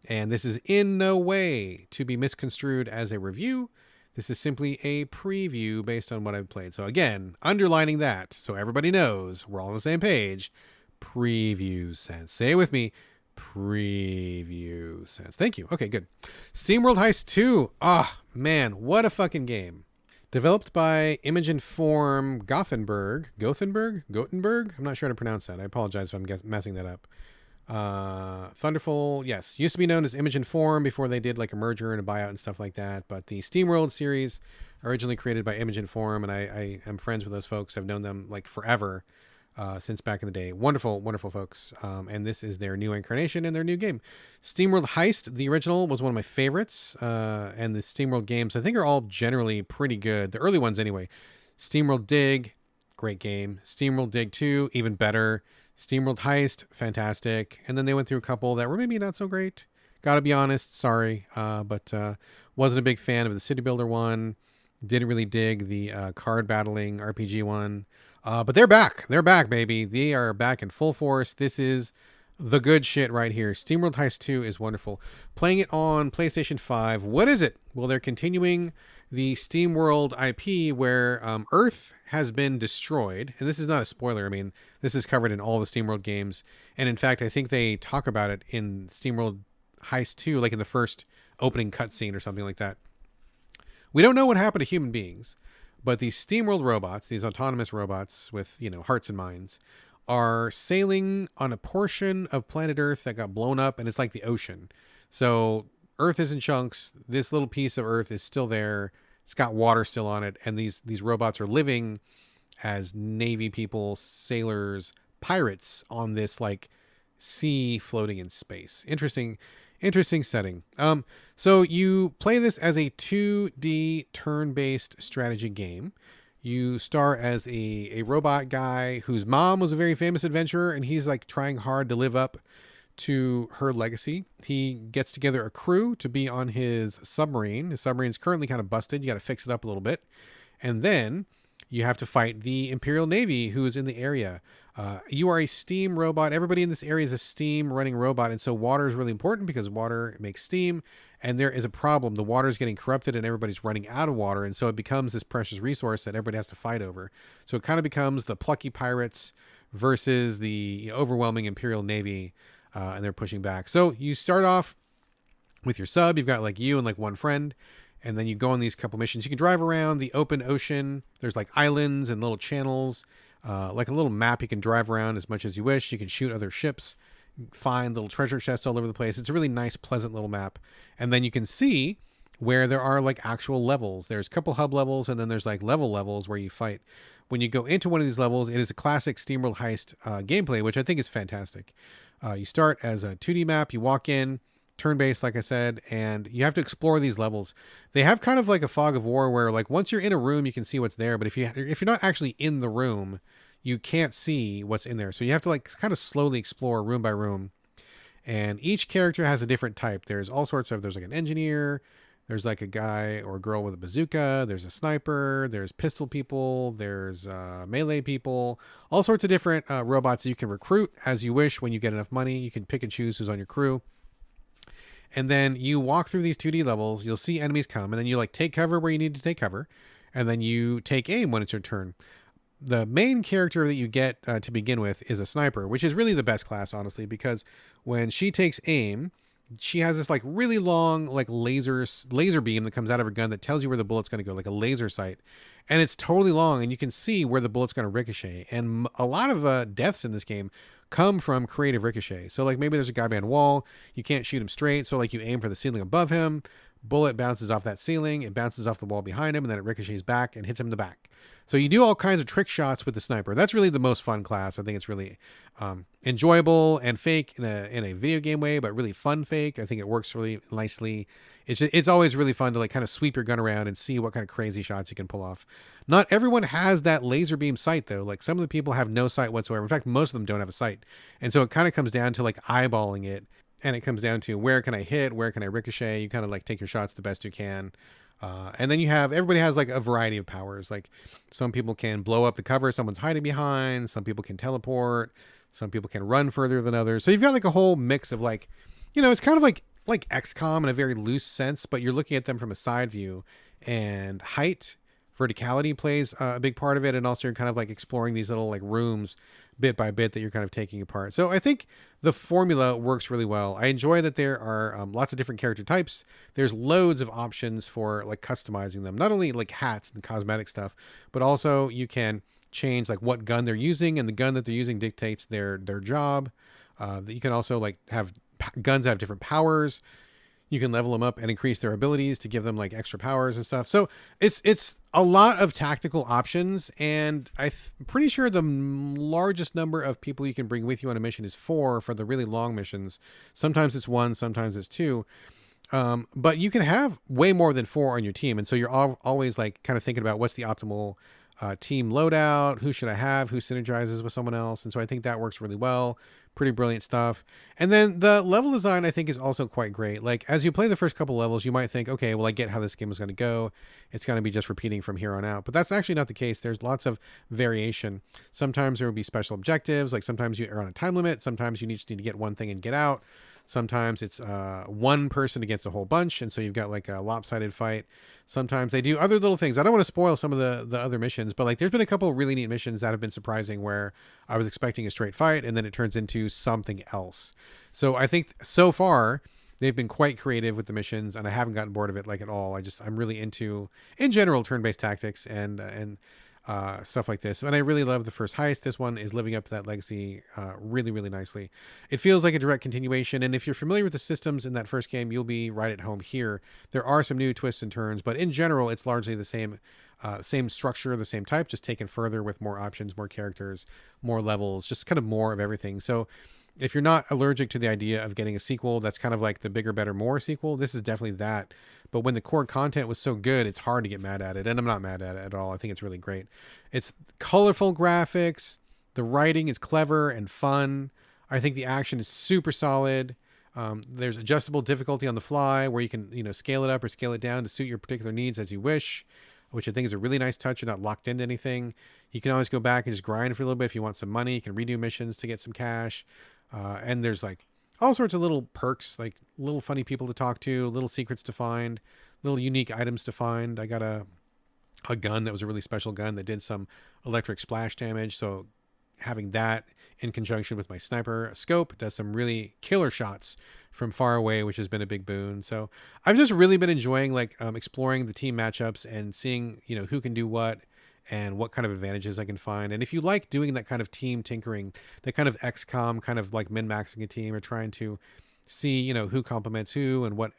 And this is in no way to be misconstrued as a review. This is simply a preview based on what I've played. So again, underlining that so everybody knows we're all on the same page. Preview sense. Say it with me. Preview sense. Thank you. Okay, good. SteamWorld Heist 2. Ah, man, what a fucking game. Developed by Imogen Form Gothenburg. Gothenburg? I'm not sure how to pronounce that. I apologize if I'm messing that up. Thunderful, yes. Used to be known as Imogen Form before they did like a merger and a buyout and stuff like that. But the SteamWorld series, originally created by Imogen Form, and I am friends with those folks. I've known them like forever. Since back in the day. Wonderful, wonderful folks. And this is their new incarnation and their new game. SteamWorld Heist, the original, was one of my favorites. And the SteamWorld games, I think, are all generally pretty good. The early ones, anyway. SteamWorld Dig, great game. SteamWorld Dig 2, even better. SteamWorld Heist, fantastic. And then they went through a couple that were maybe not so great. Gotta be honest, sorry. But wasn't a big fan of the City Builder one. Didn't really dig the card battling RPG one. But they're back. They're back, baby. They are back in full force. This is the good shit right here. SteamWorld Heist 2 is wonderful. Playing it on PlayStation 5. What is it? Well, they're continuing the SteamWorld IP where Earth has been destroyed. And this is not a spoiler. I mean, this is covered in all the SteamWorld games. And in fact, I think they talk about it in SteamWorld Heist 2, like in the first opening cutscene or something like that. We don't know what happened to human beings. But these SteamWorld robots, these autonomous robots with, hearts and minds, are sailing on a portion of planet Earth that got blown up, and it's like the ocean. So Earth is in chunks. This little piece of Earth is still there. It's got water still on it, and these robots are living as Navy people, sailors, pirates on this like sea floating in space. Interesting setting. So you play this as a 2D turn-based strategy game. You star as a robot guy whose mom was a very famous adventurer, and he's like trying hard to live up to her legacy. He gets together a crew to be on his submarine. His submarine's currently kind of busted. You got to fix it up a little bit. And then you have to fight the Imperial Navy, who is in the area. You are a steam robot. Everybody in this area is a steam running robot. And so water is really important because water makes steam. And there is a problem. The water is getting corrupted and everybody's running out of water. And so it becomes this precious resource that everybody has to fight over. So it kind of becomes the plucky pirates versus the overwhelming Imperial Navy. And they're pushing back. So you start off with your sub. You've got like you and like one friend. And then you go on these couple missions. You can drive around the open ocean. There's like islands and little channels. Like a little map you can drive around as much as you wish. You can shoot other ships, find little treasure chests all over the place. It's a really nice, pleasant little map. And then you can see where there are like actual levels. There's a couple hub levels, and then there's like levels where you fight. When you go into one of these levels, it is a classic SteamWorld Heist gameplay, which I think is fantastic. You start as a 2D map. You walk in, turn-based, like I said, and you have to explore these levels. They have kind of like a fog of war where like once you're in a room, you can see what's there. But if you're not actually in the room, you can't see what's in there. So you have to like kind of slowly explore room by room. And each character has a different type. There's all sorts of, there's like an engineer, there's like a guy or a girl with a bazooka, there's a sniper, there's pistol people, there's melee people, all sorts of different robots that you can recruit as you wish. When you get enough money, you can pick and choose who's on your crew. And then you walk through these 2D levels, you'll see enemies come, and then you like take cover where you need to take cover, and then you take aim when it's your turn. The main character that you get to begin with is a sniper, which is really the best class, honestly, because when she takes aim, she has this like really long like laser beam that comes out of her gun that tells you where the bullet's going to go, like a laser sight. And it's totally long, and you can see where the bullet's going to ricochet. And a lot of deaths in this game come from creative ricochet. So like maybe there's a guy behind a wall, you can't shoot him straight, so like you aim for the ceiling above him, bullet bounces off that ceiling, it bounces off the wall behind him, and then it ricochets back and hits him in the back. So you do all kinds of trick shots with the sniper. That's really the most fun class. I think it's really enjoyable and fake in a video game way, but really fun fake. I think it works really nicely. It's always really fun to like kind of sweep your gun around and see what kind of crazy shots you can pull off. Not everyone has that laser beam sight though. Like some of the people have no sight whatsoever. In fact, most of them don't have a sight. And so it kind of comes down to like eyeballing it. And it comes down to where can I hit? Where can I ricochet? You kind of like take your shots the best you can. And then everybody has like a variety of powers. Like some people can blow up the cover someone's hiding behind. Some people can teleport. Some people can run further than others. So you've got like a whole mix of like, it's kind of like XCOM in a very loose sense, but you're looking at them from a side view, and height, verticality plays a big part of it. And also you're kind of like exploring these little like rooms bit by bit that you're kind of taking apart. So I think the formula works really well. I enjoy that there are lots of different character types. There's loads of options for like customizing them, not only like hats and cosmetic stuff, but also you can change like what gun they're using, and the gun that they're using dictates their job. That you can also like have guns that have different powers. You can level them up and increase their abilities to give them like extra powers and stuff. So it's a lot of tactical options, and I'm pretty sure the largest number of people you can bring with you on a mission is 4 for the really long missions. Sometimes it's 1, sometimes it's 2. But you can have way more than 4 on your team, and so you're always like kind of thinking about what's the optimal team loadout, who should I have, who synergizes with someone else. And so I think that works really well. Pretty brilliant stuff. And then the level design, I think, is also quite great. Like as you play the first couple levels, you might think, okay, well, I get how this game is going to go. It's going to be just repeating from here on out. But that's actually not the case. There's lots of variation. Sometimes there will be special objectives. Like sometimes you are on a time limit. Sometimes you just need to get one thing and get out. Sometimes it's one person against a whole bunch, and so you've got like a lopsided fight. Sometimes they do other little things. I don't want to spoil some of the other missions, but like there's been a couple of really neat missions that have been surprising where I was expecting a straight fight and then it turns into something else. So I think so far they've been quite creative with the missions, and I haven't gotten bored of it like at all. I'm really into, in general, turn-based tactics and stuff like this. And I really love the first heist. This one is living up to that legacy really, really nicely. It feels like a direct continuation. And if you're familiar with the systems in that first game, you'll be right at home here. There are some new twists and turns, but in general, it's largely the same structure, the same type, just taken further with more options, more characters, more levels, just kind of more of everything. So if you're not allergic to the idea of getting a sequel, that's kind of like the bigger, better, more sequel. This is definitely that. But when the core content was so good, it's hard to get mad at it. And I'm not mad at it at all. I think it's really great. It's colorful graphics. The writing is clever and fun. I think the action is super solid. There's adjustable difficulty on the fly where you can, scale it up or scale it down to suit your particular needs as you wish, which I think is a really nice touch. You're not locked into anything. You can always go back and just grind for a little bit. If you want some money, you can redo missions to get some cash. And there's like all sorts of little perks, like little funny people to talk to, little secrets to find, little unique items to find. I got a gun that was a really special gun that did some electric splash damage. So having that in conjunction with my sniper scope does some really killer shots from far away, which has been a big boon. So I've just really been enjoying exploring the team matchups and seeing, who can do what and what kind of advantages I can find. And if you like doing that kind of team tinkering, that kind of XCOM kind of like min-maxing a team or trying to see, who complements who and what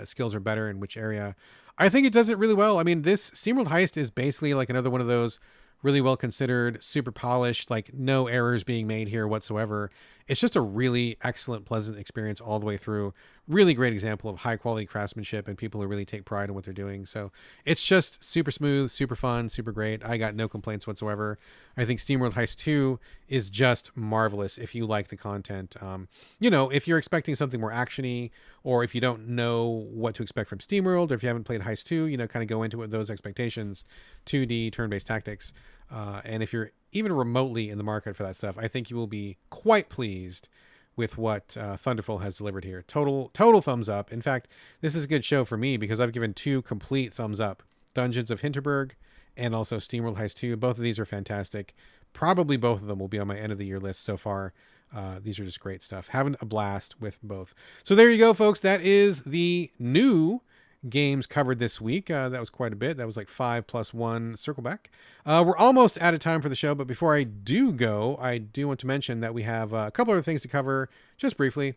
skills are better in which area, I think it does it really well. I mean, this SteamWorld Heist is basically like another one of those really well considered, super polished, like no errors being made here whatsoever. It's just a really excellent, pleasant experience all the way through. Really great example of high quality craftsmanship and people who really take pride in what they're doing. So it's just super smooth, super fun, super great. I got no complaints whatsoever. I think SteamWorld Heist 2 is just marvelous if you like the content. If you're expecting something more actiony, or if you don't know what to expect from SteamWorld, or if you haven't played Heist 2, kind of go into it with those expectations, 2D turn-based tactics. And if you're even remotely in the market for that stuff, I think you will be quite pleased with what Thunderful has delivered here. Total thumbs up. In fact, this is a good show for me because I've given 2 complete thumbs up. Dungeons of Hinterberg and also SteamWorld Heist 2. Both of these are fantastic. Probably both of them will be on my end of the year list so far. These are just great stuff. Having a blast with both. So there you go, folks. That is the new games covered this week. That was quite a bit. That was like 5 + 1 circle back. We're almost out of time for the show, but before I do go, I do want to mention that we have a couple other things to cover just briefly.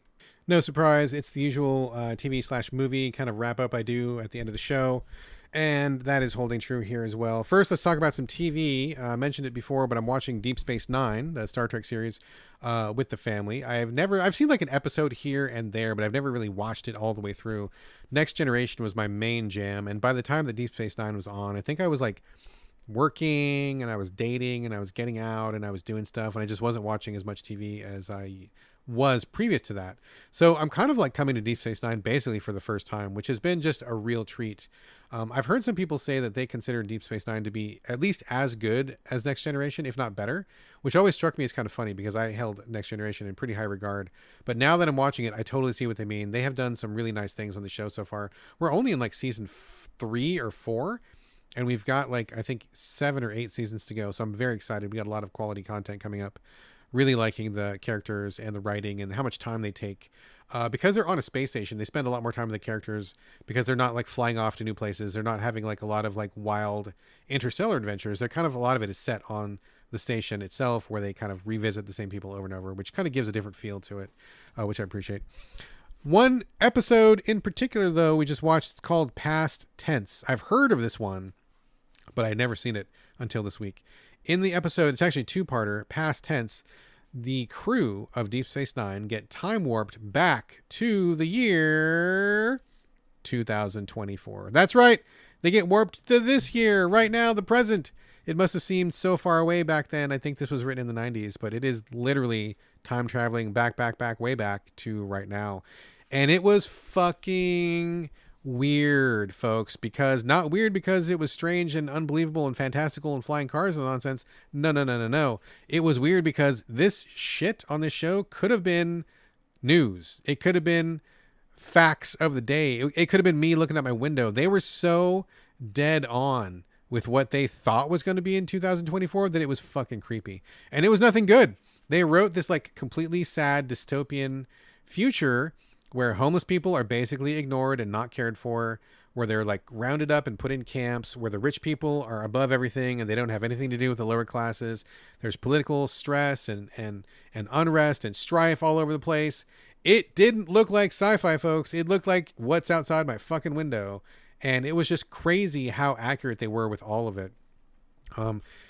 No surprise, it's the usual TV/movie kind of wrap up I do at the end of the show, and that is holding true here as well. First, let's talk about some TV. I mentioned it before, but I'm watching Deep Space Nine, the Star Trek series, with the family. I've seen like an episode here and there, but I've never really watched it all the way through. Next Generation was my main jam, and by the time that Deep Space Nine was on, I think I was like working and I was dating and I was getting out and I was doing stuff, and I just wasn't watching as much TV as I was previous to that. So I'm kind of like coming to Deep Space Nine basically for the first time, which has been just a real treat. I've heard some people say that they consider Deep Space Nine to be at least as good as Next Generation, if not better, which always struck me as kind of funny because I held Next Generation in pretty high regard. But now that I'm watching it, I totally see what they mean. They have done some really nice things on the show so far. We're only in like season 3 or 4. And we've got like, I think 7 or 8 seasons to go. So I'm very excited. We got a lot of quality content coming up. Really liking the characters and the writing and how much time they take. Because they're on a space station, they spend a lot more time with the characters because they're not like flying off to new places. They're not having like a lot of like wild interstellar adventures. They're kind of, a lot of it is set on the station itself where they kind of revisit the same people over and over, which kind of gives a different feel to it, which I appreciate. One episode in particular, though, we just watched, it's called Past Tense. I've heard of this one, but I had never seen it until this week. In the episode, it's actually a two-parter, Past Tense, the crew of Deep Space Nine get time warped back to the year 2024. That's right. They get warped to this year, right now, the present. It must have seemed so far away back then. I think this was written in the 90s, but it is literally time traveling back, way back to right now. And it was fucking weird, folks, because not weird because it was strange and unbelievable and fantastical and flying cars and nonsense. No. It was weird because this shit on this show could have been news. It could have been facts of the day. It could have been me looking at my window. They were so dead on with what they thought was going to be in 2024 that it was fucking creepy. And it was nothing good. They wrote this like completely sad dystopian future where homeless people are basically ignored and not cared for, where they're like rounded up and put in camps, where the rich people are above everything and they don't have anything to do with the lower classes. There's political stress and unrest and strife all over the place. It didn't look like sci-fi, folks. It looked like what's outside my fucking window. And it was just crazy how accurate they were with all of it.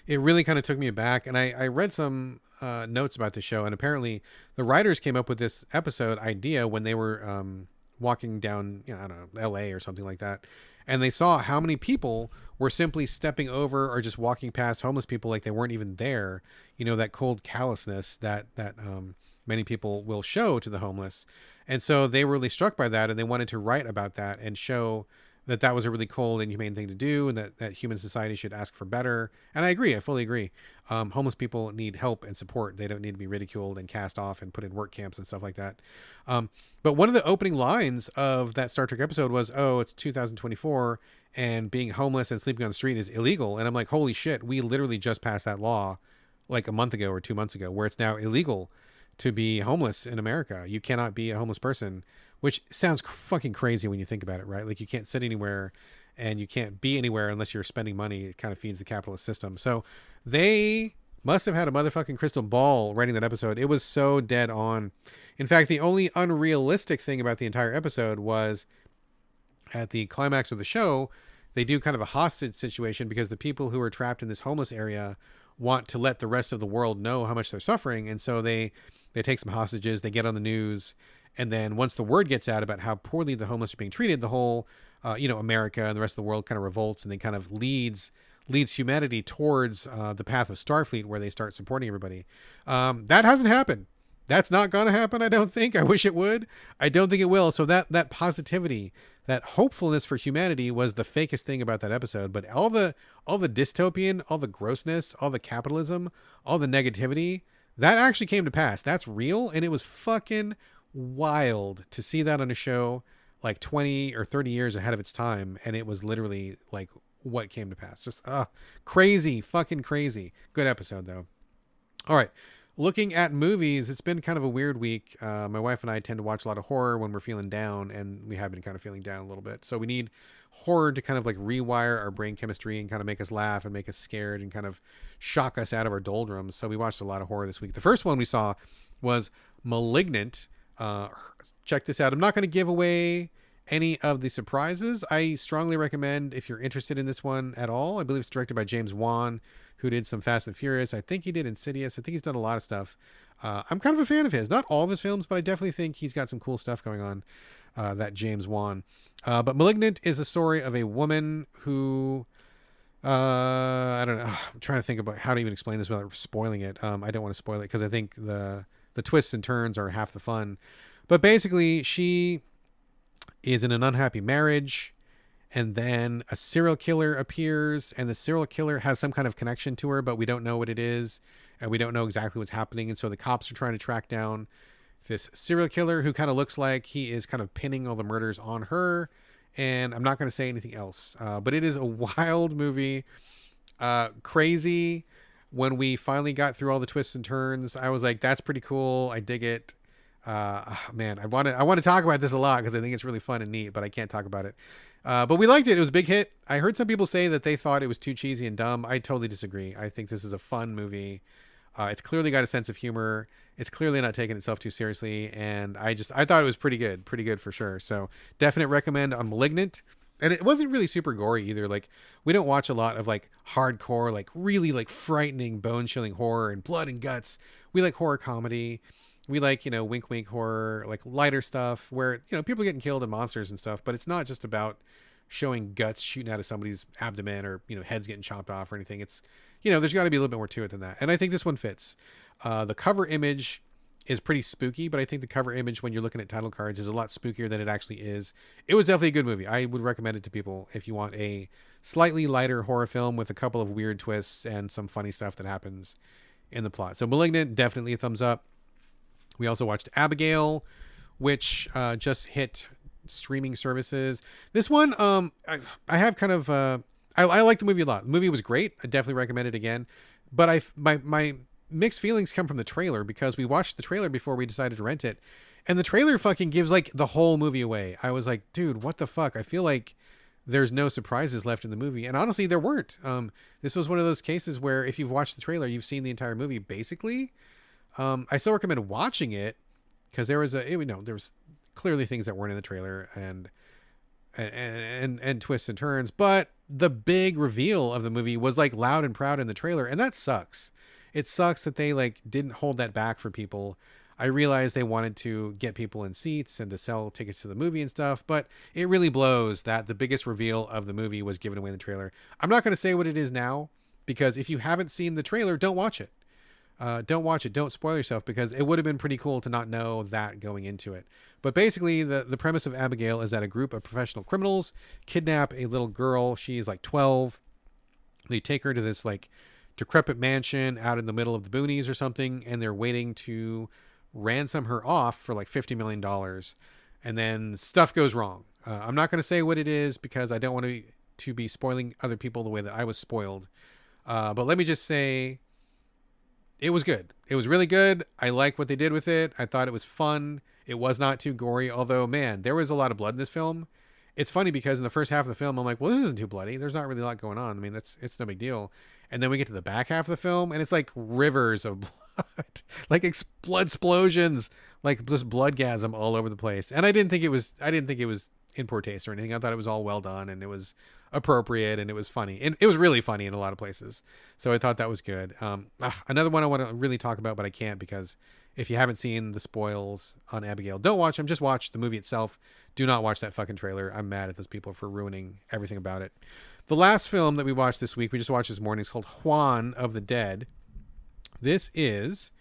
It really kind of took me aback. And I read some notes about the show, and apparently the writers came up with this episode idea when they were walking down, I don't know, LA or something like that, and they saw how many people were simply stepping over or just walking past homeless people like they weren't even there. That cold callousness that many people will show to the homeless. And so they were really struck by that, and they wanted to write about that and show that was a really cold and humane thing to do, and that human society should ask for better. And I agree. I fully agree. Homeless people need help and support. They don't need to be ridiculed and cast off and put in work camps and stuff like that. But one of the opening lines of that Star Trek episode was, oh, it's 2024 and being homeless and sleeping on the street is illegal. And I'm like, holy shit, we literally just passed that law like a month ago or 2 months ago, where it's now illegal to be homeless in America. You cannot be a homeless person, which sounds fucking crazy when you think about it, right? Like you can't sit anywhere and you can't be anywhere unless you're spending money. It kind of feeds the capitalist system. So they must have had a motherfucking crystal ball writing that episode. It was so dead on. In fact, the only unrealistic thing about the entire episode was at the climax of the show, they do kind of a hostage situation because the people who are trapped in this homeless area want to let the rest of the world know how much they're suffering. And so they take some hostages, they get on the news. And then once the word gets out about how poorly the homeless are being treated, the whole, America and the rest of the world kind of revolts, and they kind of leads humanity towards the path of Starfleet, where they start supporting everybody. That hasn't happened. That's not going to happen, I don't think. I wish it would. I don't think it will. So that positivity, that hopefulness for humanity was the fakest thing about that episode. But all the dystopian, all the grossness, all the capitalism, all the negativity, that actually came to pass. That's real, and it was fucking wild to see that on a show like 20 or 30 years ahead of its time, and it was literally like what came to pass. Just crazy, fucking crazy. Good episode though. All right, looking at movies, it's been kind of a weird week. My wife and I tend to watch a lot of horror when we're feeling down, and we have been kind of feeling down a little bit, so we need horror to kind of like rewire our brain chemistry and kind of make us laugh and make us scared and kind of shock us out of our doldrums. So we watched a lot of horror this week. The first one we saw was Malignant. Check this out. I'm not going to give away any of the surprises. I strongly recommend, if you're interested in this one at all, I believe it's directed by James Wan, who did some Fast and Furious. I think he did Insidious. I think he's done a lot of stuff. I'm kind of a fan of his. Not all of his films, but I definitely think he's got some cool stuff going on, that James Wan. But Malignant is the story of a woman who I don't know. I'm trying to think about how to even explain this without spoiling it. I don't want to spoil it because I think the twists and turns are half the fun. But basically, she is in an unhappy marriage, and then a serial killer appears, and the serial killer has some kind of connection to her, but we don't know what it is, and we don't know exactly what's happening. And so the cops are trying to track down this serial killer who kind of looks like he is kind of pinning all the murders on her. And I'm not going to say anything else, but it is a wild movie, crazy. When we finally got through all the twists and turns, I was like, "That's pretty cool. I dig it." Man, I want to talk about this a lot because I think it's really fun and neat, but I can't talk about it. But we liked it. It was a big hit. I heard some people say that they thought it was too cheesy and dumb. I totally disagree. I think this is a fun movie. It's clearly got a sense of humor. It's clearly not taking itself too seriously, and I thought it was pretty good for sure. So definite recommend on *Malignant*. And it wasn't really super gory either. Like, we don't watch a lot of like hardcore, like really like frightening, bone chilling horror and blood and guts. We like horror comedy. We like, wink wink horror, like lighter stuff where, people getting killed and monsters and stuff, but it's not just about showing guts shooting out of somebody's abdomen or, heads getting chopped off or anything. It's, there's got to be a little bit more to it than that. And I think this one fits. The cover image is pretty spooky, but I think the cover image when you're looking at title cards is a lot spookier than it actually is. It was definitely a good movie. I would recommend it to people if you want a slightly lighter horror film with a couple of weird twists and some funny stuff that happens in the plot. So *Malignant*, definitely a thumbs up. We also watched *Abigail*, which just hit streaming services. This one, I have kind of, I like the movie a lot. The movie was great. I definitely recommend it again. But my mixed feelings come from the trailer because we watched the trailer before we decided to rent it. And the trailer fucking gives like the whole movie away. I was like, dude, what the fuck? I feel like there's no surprises left in the movie. And honestly, there weren't. This was one of those cases where if you've watched the trailer, you've seen the entire movie basically. I still recommend watching it because there was there was clearly things that weren't in the trailer and twists and turns, but the big reveal of the movie was like loud and proud in the trailer, and that sucks. It sucks that they like didn't hold that back for people. I realized they wanted to get people in seats and to sell tickets to the movie and stuff, but it really blows that the biggest reveal of the movie was given away in the trailer. I'm not going to say what it is now because if you haven't seen the trailer, don't watch it. Don't watch it. Don't spoil yourself because it would have been pretty cool to not know that going into it. But basically, the premise of *Abigail* is that a group of professional criminals kidnap a little girl. She's like 12. They take her to this like decrepit mansion out in the middle of the boonies or something, and they're waiting to ransom her off for like $50 million. And then stuff goes wrong. I'm not going to say what it is because I don't want to be spoiling other people the way that I was spoiled. But let me just say, it was good. It was really good. I like what they did with it. I thought it was fun. It was not too gory, although, man, there was a lot of blood in this film. It's funny because in the first half of the film, I'm like, well, this isn't too bloody. There's not really a lot going on. I mean, it's no big deal. And then we get to the back half of the film, and it's like rivers of blood, like blood explosions, like just bloodgasm all over the place. And I didn't think it was in poor taste or anything. I thought it was all well done, and it was appropriate, and it was funny, and it was really funny in a lot of places. So I thought that was good. Another one I want to really talk about, but I can't because if you haven't seen the spoils on *Abigail*, don't watch them. Just watch the movie itself. Do not watch that fucking trailer. I'm mad at those people for ruining everything about it. The last film that we watched this week, we just watched this morning, is called *Juan of the Dead*. This is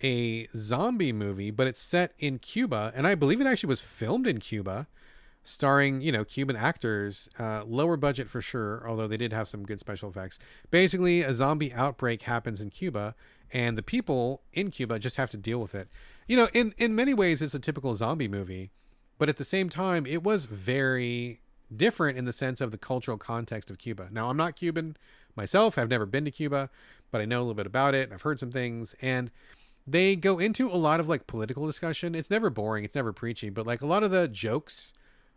a zombie movie, but it's set in Cuba, and I believe it actually was filmed in Cuba, starring, Cuban actors. Lower budget for sure, although they did have some good special effects. Basically, a zombie outbreak happens in Cuba, and the people in Cuba just have to deal with it. In many ways, it's a typical zombie movie, but at the same time, it was very different in the sense of the cultural context of Cuba. Now, I'm not Cuban myself. I've never been to Cuba, but I know a little bit about it, and I've heard some things, and they go into a lot of like political discussion. It's never boring. It's never preachy, but like a lot of the jokes,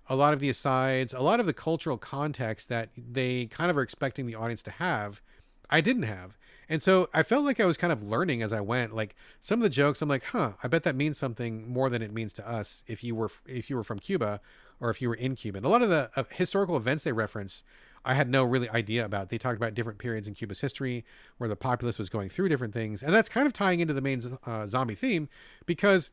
a lot of the asides, a lot of the cultural context that they kind of are expecting the audience to have, I didn't have. And so I felt like I was kind of learning as I went. Like some of the jokes, I'm like, I bet that means something more than it means to us if you were from Cuba or if you were in Cuba. And a lot of the historical events they reference, I had no really idea about. They talked about different periods in Cuba's history where the populace was going through different things. And that's kind of tying into the main zombie theme, because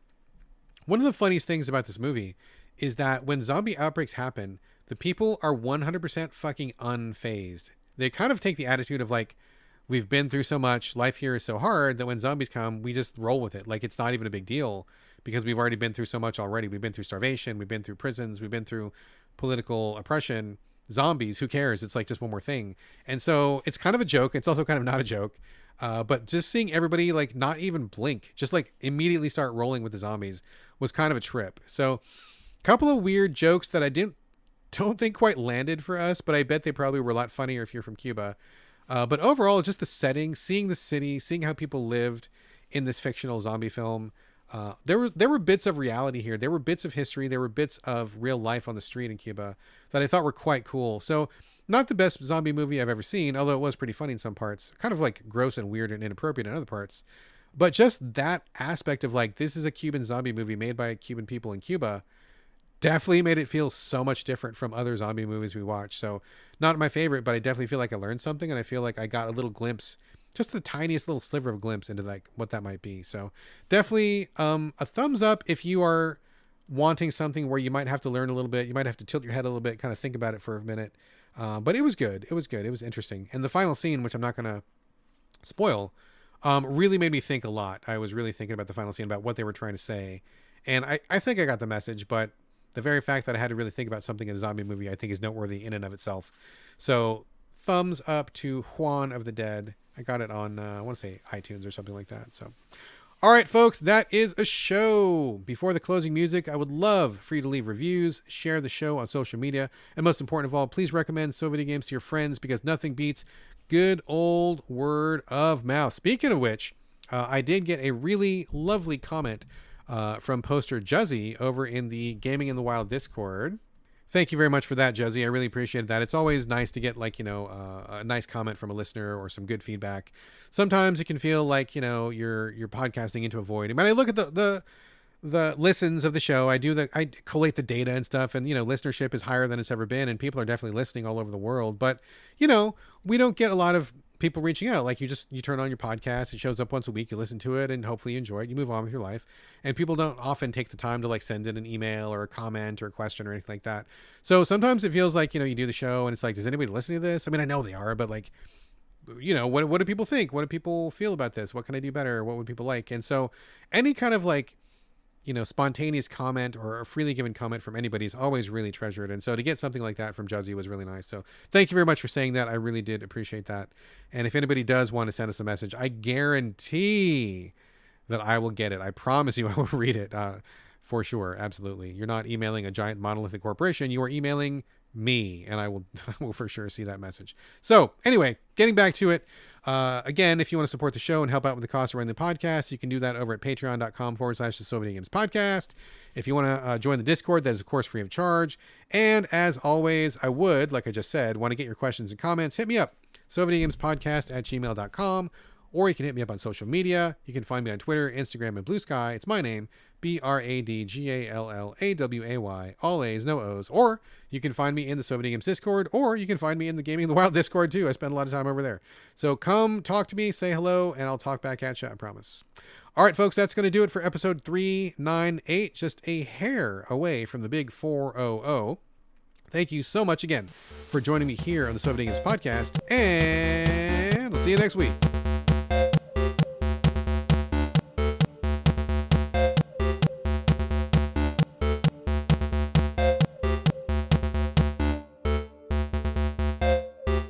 one of the funniest things about this movie is that when zombie outbreaks happen, the people are 100% fucking unfazed. They kind of take the attitude of like, we've been through so much, life here is so hard that when zombies come, we just roll with it. Like it's not even a big deal because we've already been through so much already. We've been through starvation, we've been through prisons, we've been through political oppression. Zombies, who cares? It's like just one more thing. And so it's kind of a joke. It's also kind of not a joke. But just seeing everybody like not even blink, just like immediately start rolling with the zombies was kind of a trip. So a couple of weird jokes that I don't think quite landed for us, but I bet they probably were a lot funnier if you're from Cuba. But overall, just the setting, seeing the city, seeing how people lived in this fictional zombie film. There were bits of reality here. There were bits of history. There were bits of real life on the street in Cuba that I thought were quite cool. So not the best zombie movie I've ever seen, although it was pretty funny in some parts, kind of like gross and weird and inappropriate in other parts. But just that aspect of like, this is a Cuban zombie movie made by Cuban people in Cuba definitely made it feel so much different from other zombie movies we watch. So not my favorite, but I definitely feel like I learned something, and I feel like I got a little glimpse, just the tiniest little sliver of glimpse into like what that might be. So definitely a thumbs up if you are wanting something where you might have to learn a little bit. You might have to tilt your head a little bit, kind of think about it for a minute. But it was good. It was good. It was interesting. And the final scene, which I'm not going to spoil, really made me think a lot. I was really thinking about the final scene, about what they were trying to say. And I think I got the message, but the very fact that I had to really think about something in a zombie movie, I think is noteworthy in and of itself. So thumbs up to Juan of the Dead. I got it on, I want to say iTunes or something like that. So, all right, folks, that is a show. Before the closing music, I would love for you to leave reviews, share the show on social media, and most important of all, please recommend So Videogames to your friends, because nothing beats good old word of mouth. Speaking of which, I did get a really lovely comment from poster Juzzy over in the Gaming in the Wild Discord. Thank you very much for that, Juzzy. I really appreciate that. It's always nice to get like, a nice comment from a listener or some good feedback. Sometimes it can feel like, you're podcasting into a void. I mean, I look at the listens of the show. I collate the data and stuff, and, listenership is higher than it's ever been, and people are definitely listening all over the world. But, we don't get a lot of people reaching out. Like you turn on your podcast, it shows up once a week, you listen to it, and hopefully you enjoy it, you move on with your life. And people don't often take the time to like send in an email or a comment or a question or anything like that. So sometimes it feels like, you do the show and it's like, does anybody listen to this? I mean, I know they are, but like, what do people think? What do people feel about this? What can I do better? What would people like? And so any kind of like, spontaneous comment or a freely given comment from anybody is always really treasured. And so to get something like that from Juzzy was really nice. So thank you very much for saying that. I really did appreciate that. And if anybody does want to send us a message, I guarantee that I will get it. I promise you I will read it for sure. Absolutely. You're not emailing a giant monolithic corporation. You are emailing me, and I will for sure see that message. So anyway, getting back to it. Again, if you want to support the show and help out with the cost of running the podcast, you can do that over at patreon.com/the So Videogames podcast. If you want to join the Discord, that is of course free of charge. And as always, I would, like I just said, want to get your questions and comments. Hit me up, sovideogamespodcast@gmail.com, or you can hit me up on social media. You can find me on Twitter, Instagram, and Blue Sky. It's my name, BradGallaway, all A's, no O's. Or you can find me in the So Videogames Discord, or you can find me in the Gaming in the Wild Discord too. I spend a lot of time over there. So come talk to me, say hello, and I'll talk back at you, I promise. All right, folks, that's going to do it for episode 398, just a hair away from the big 400. Thank you so much again for joining me here on the So Videogames podcast, and I'll see you next week.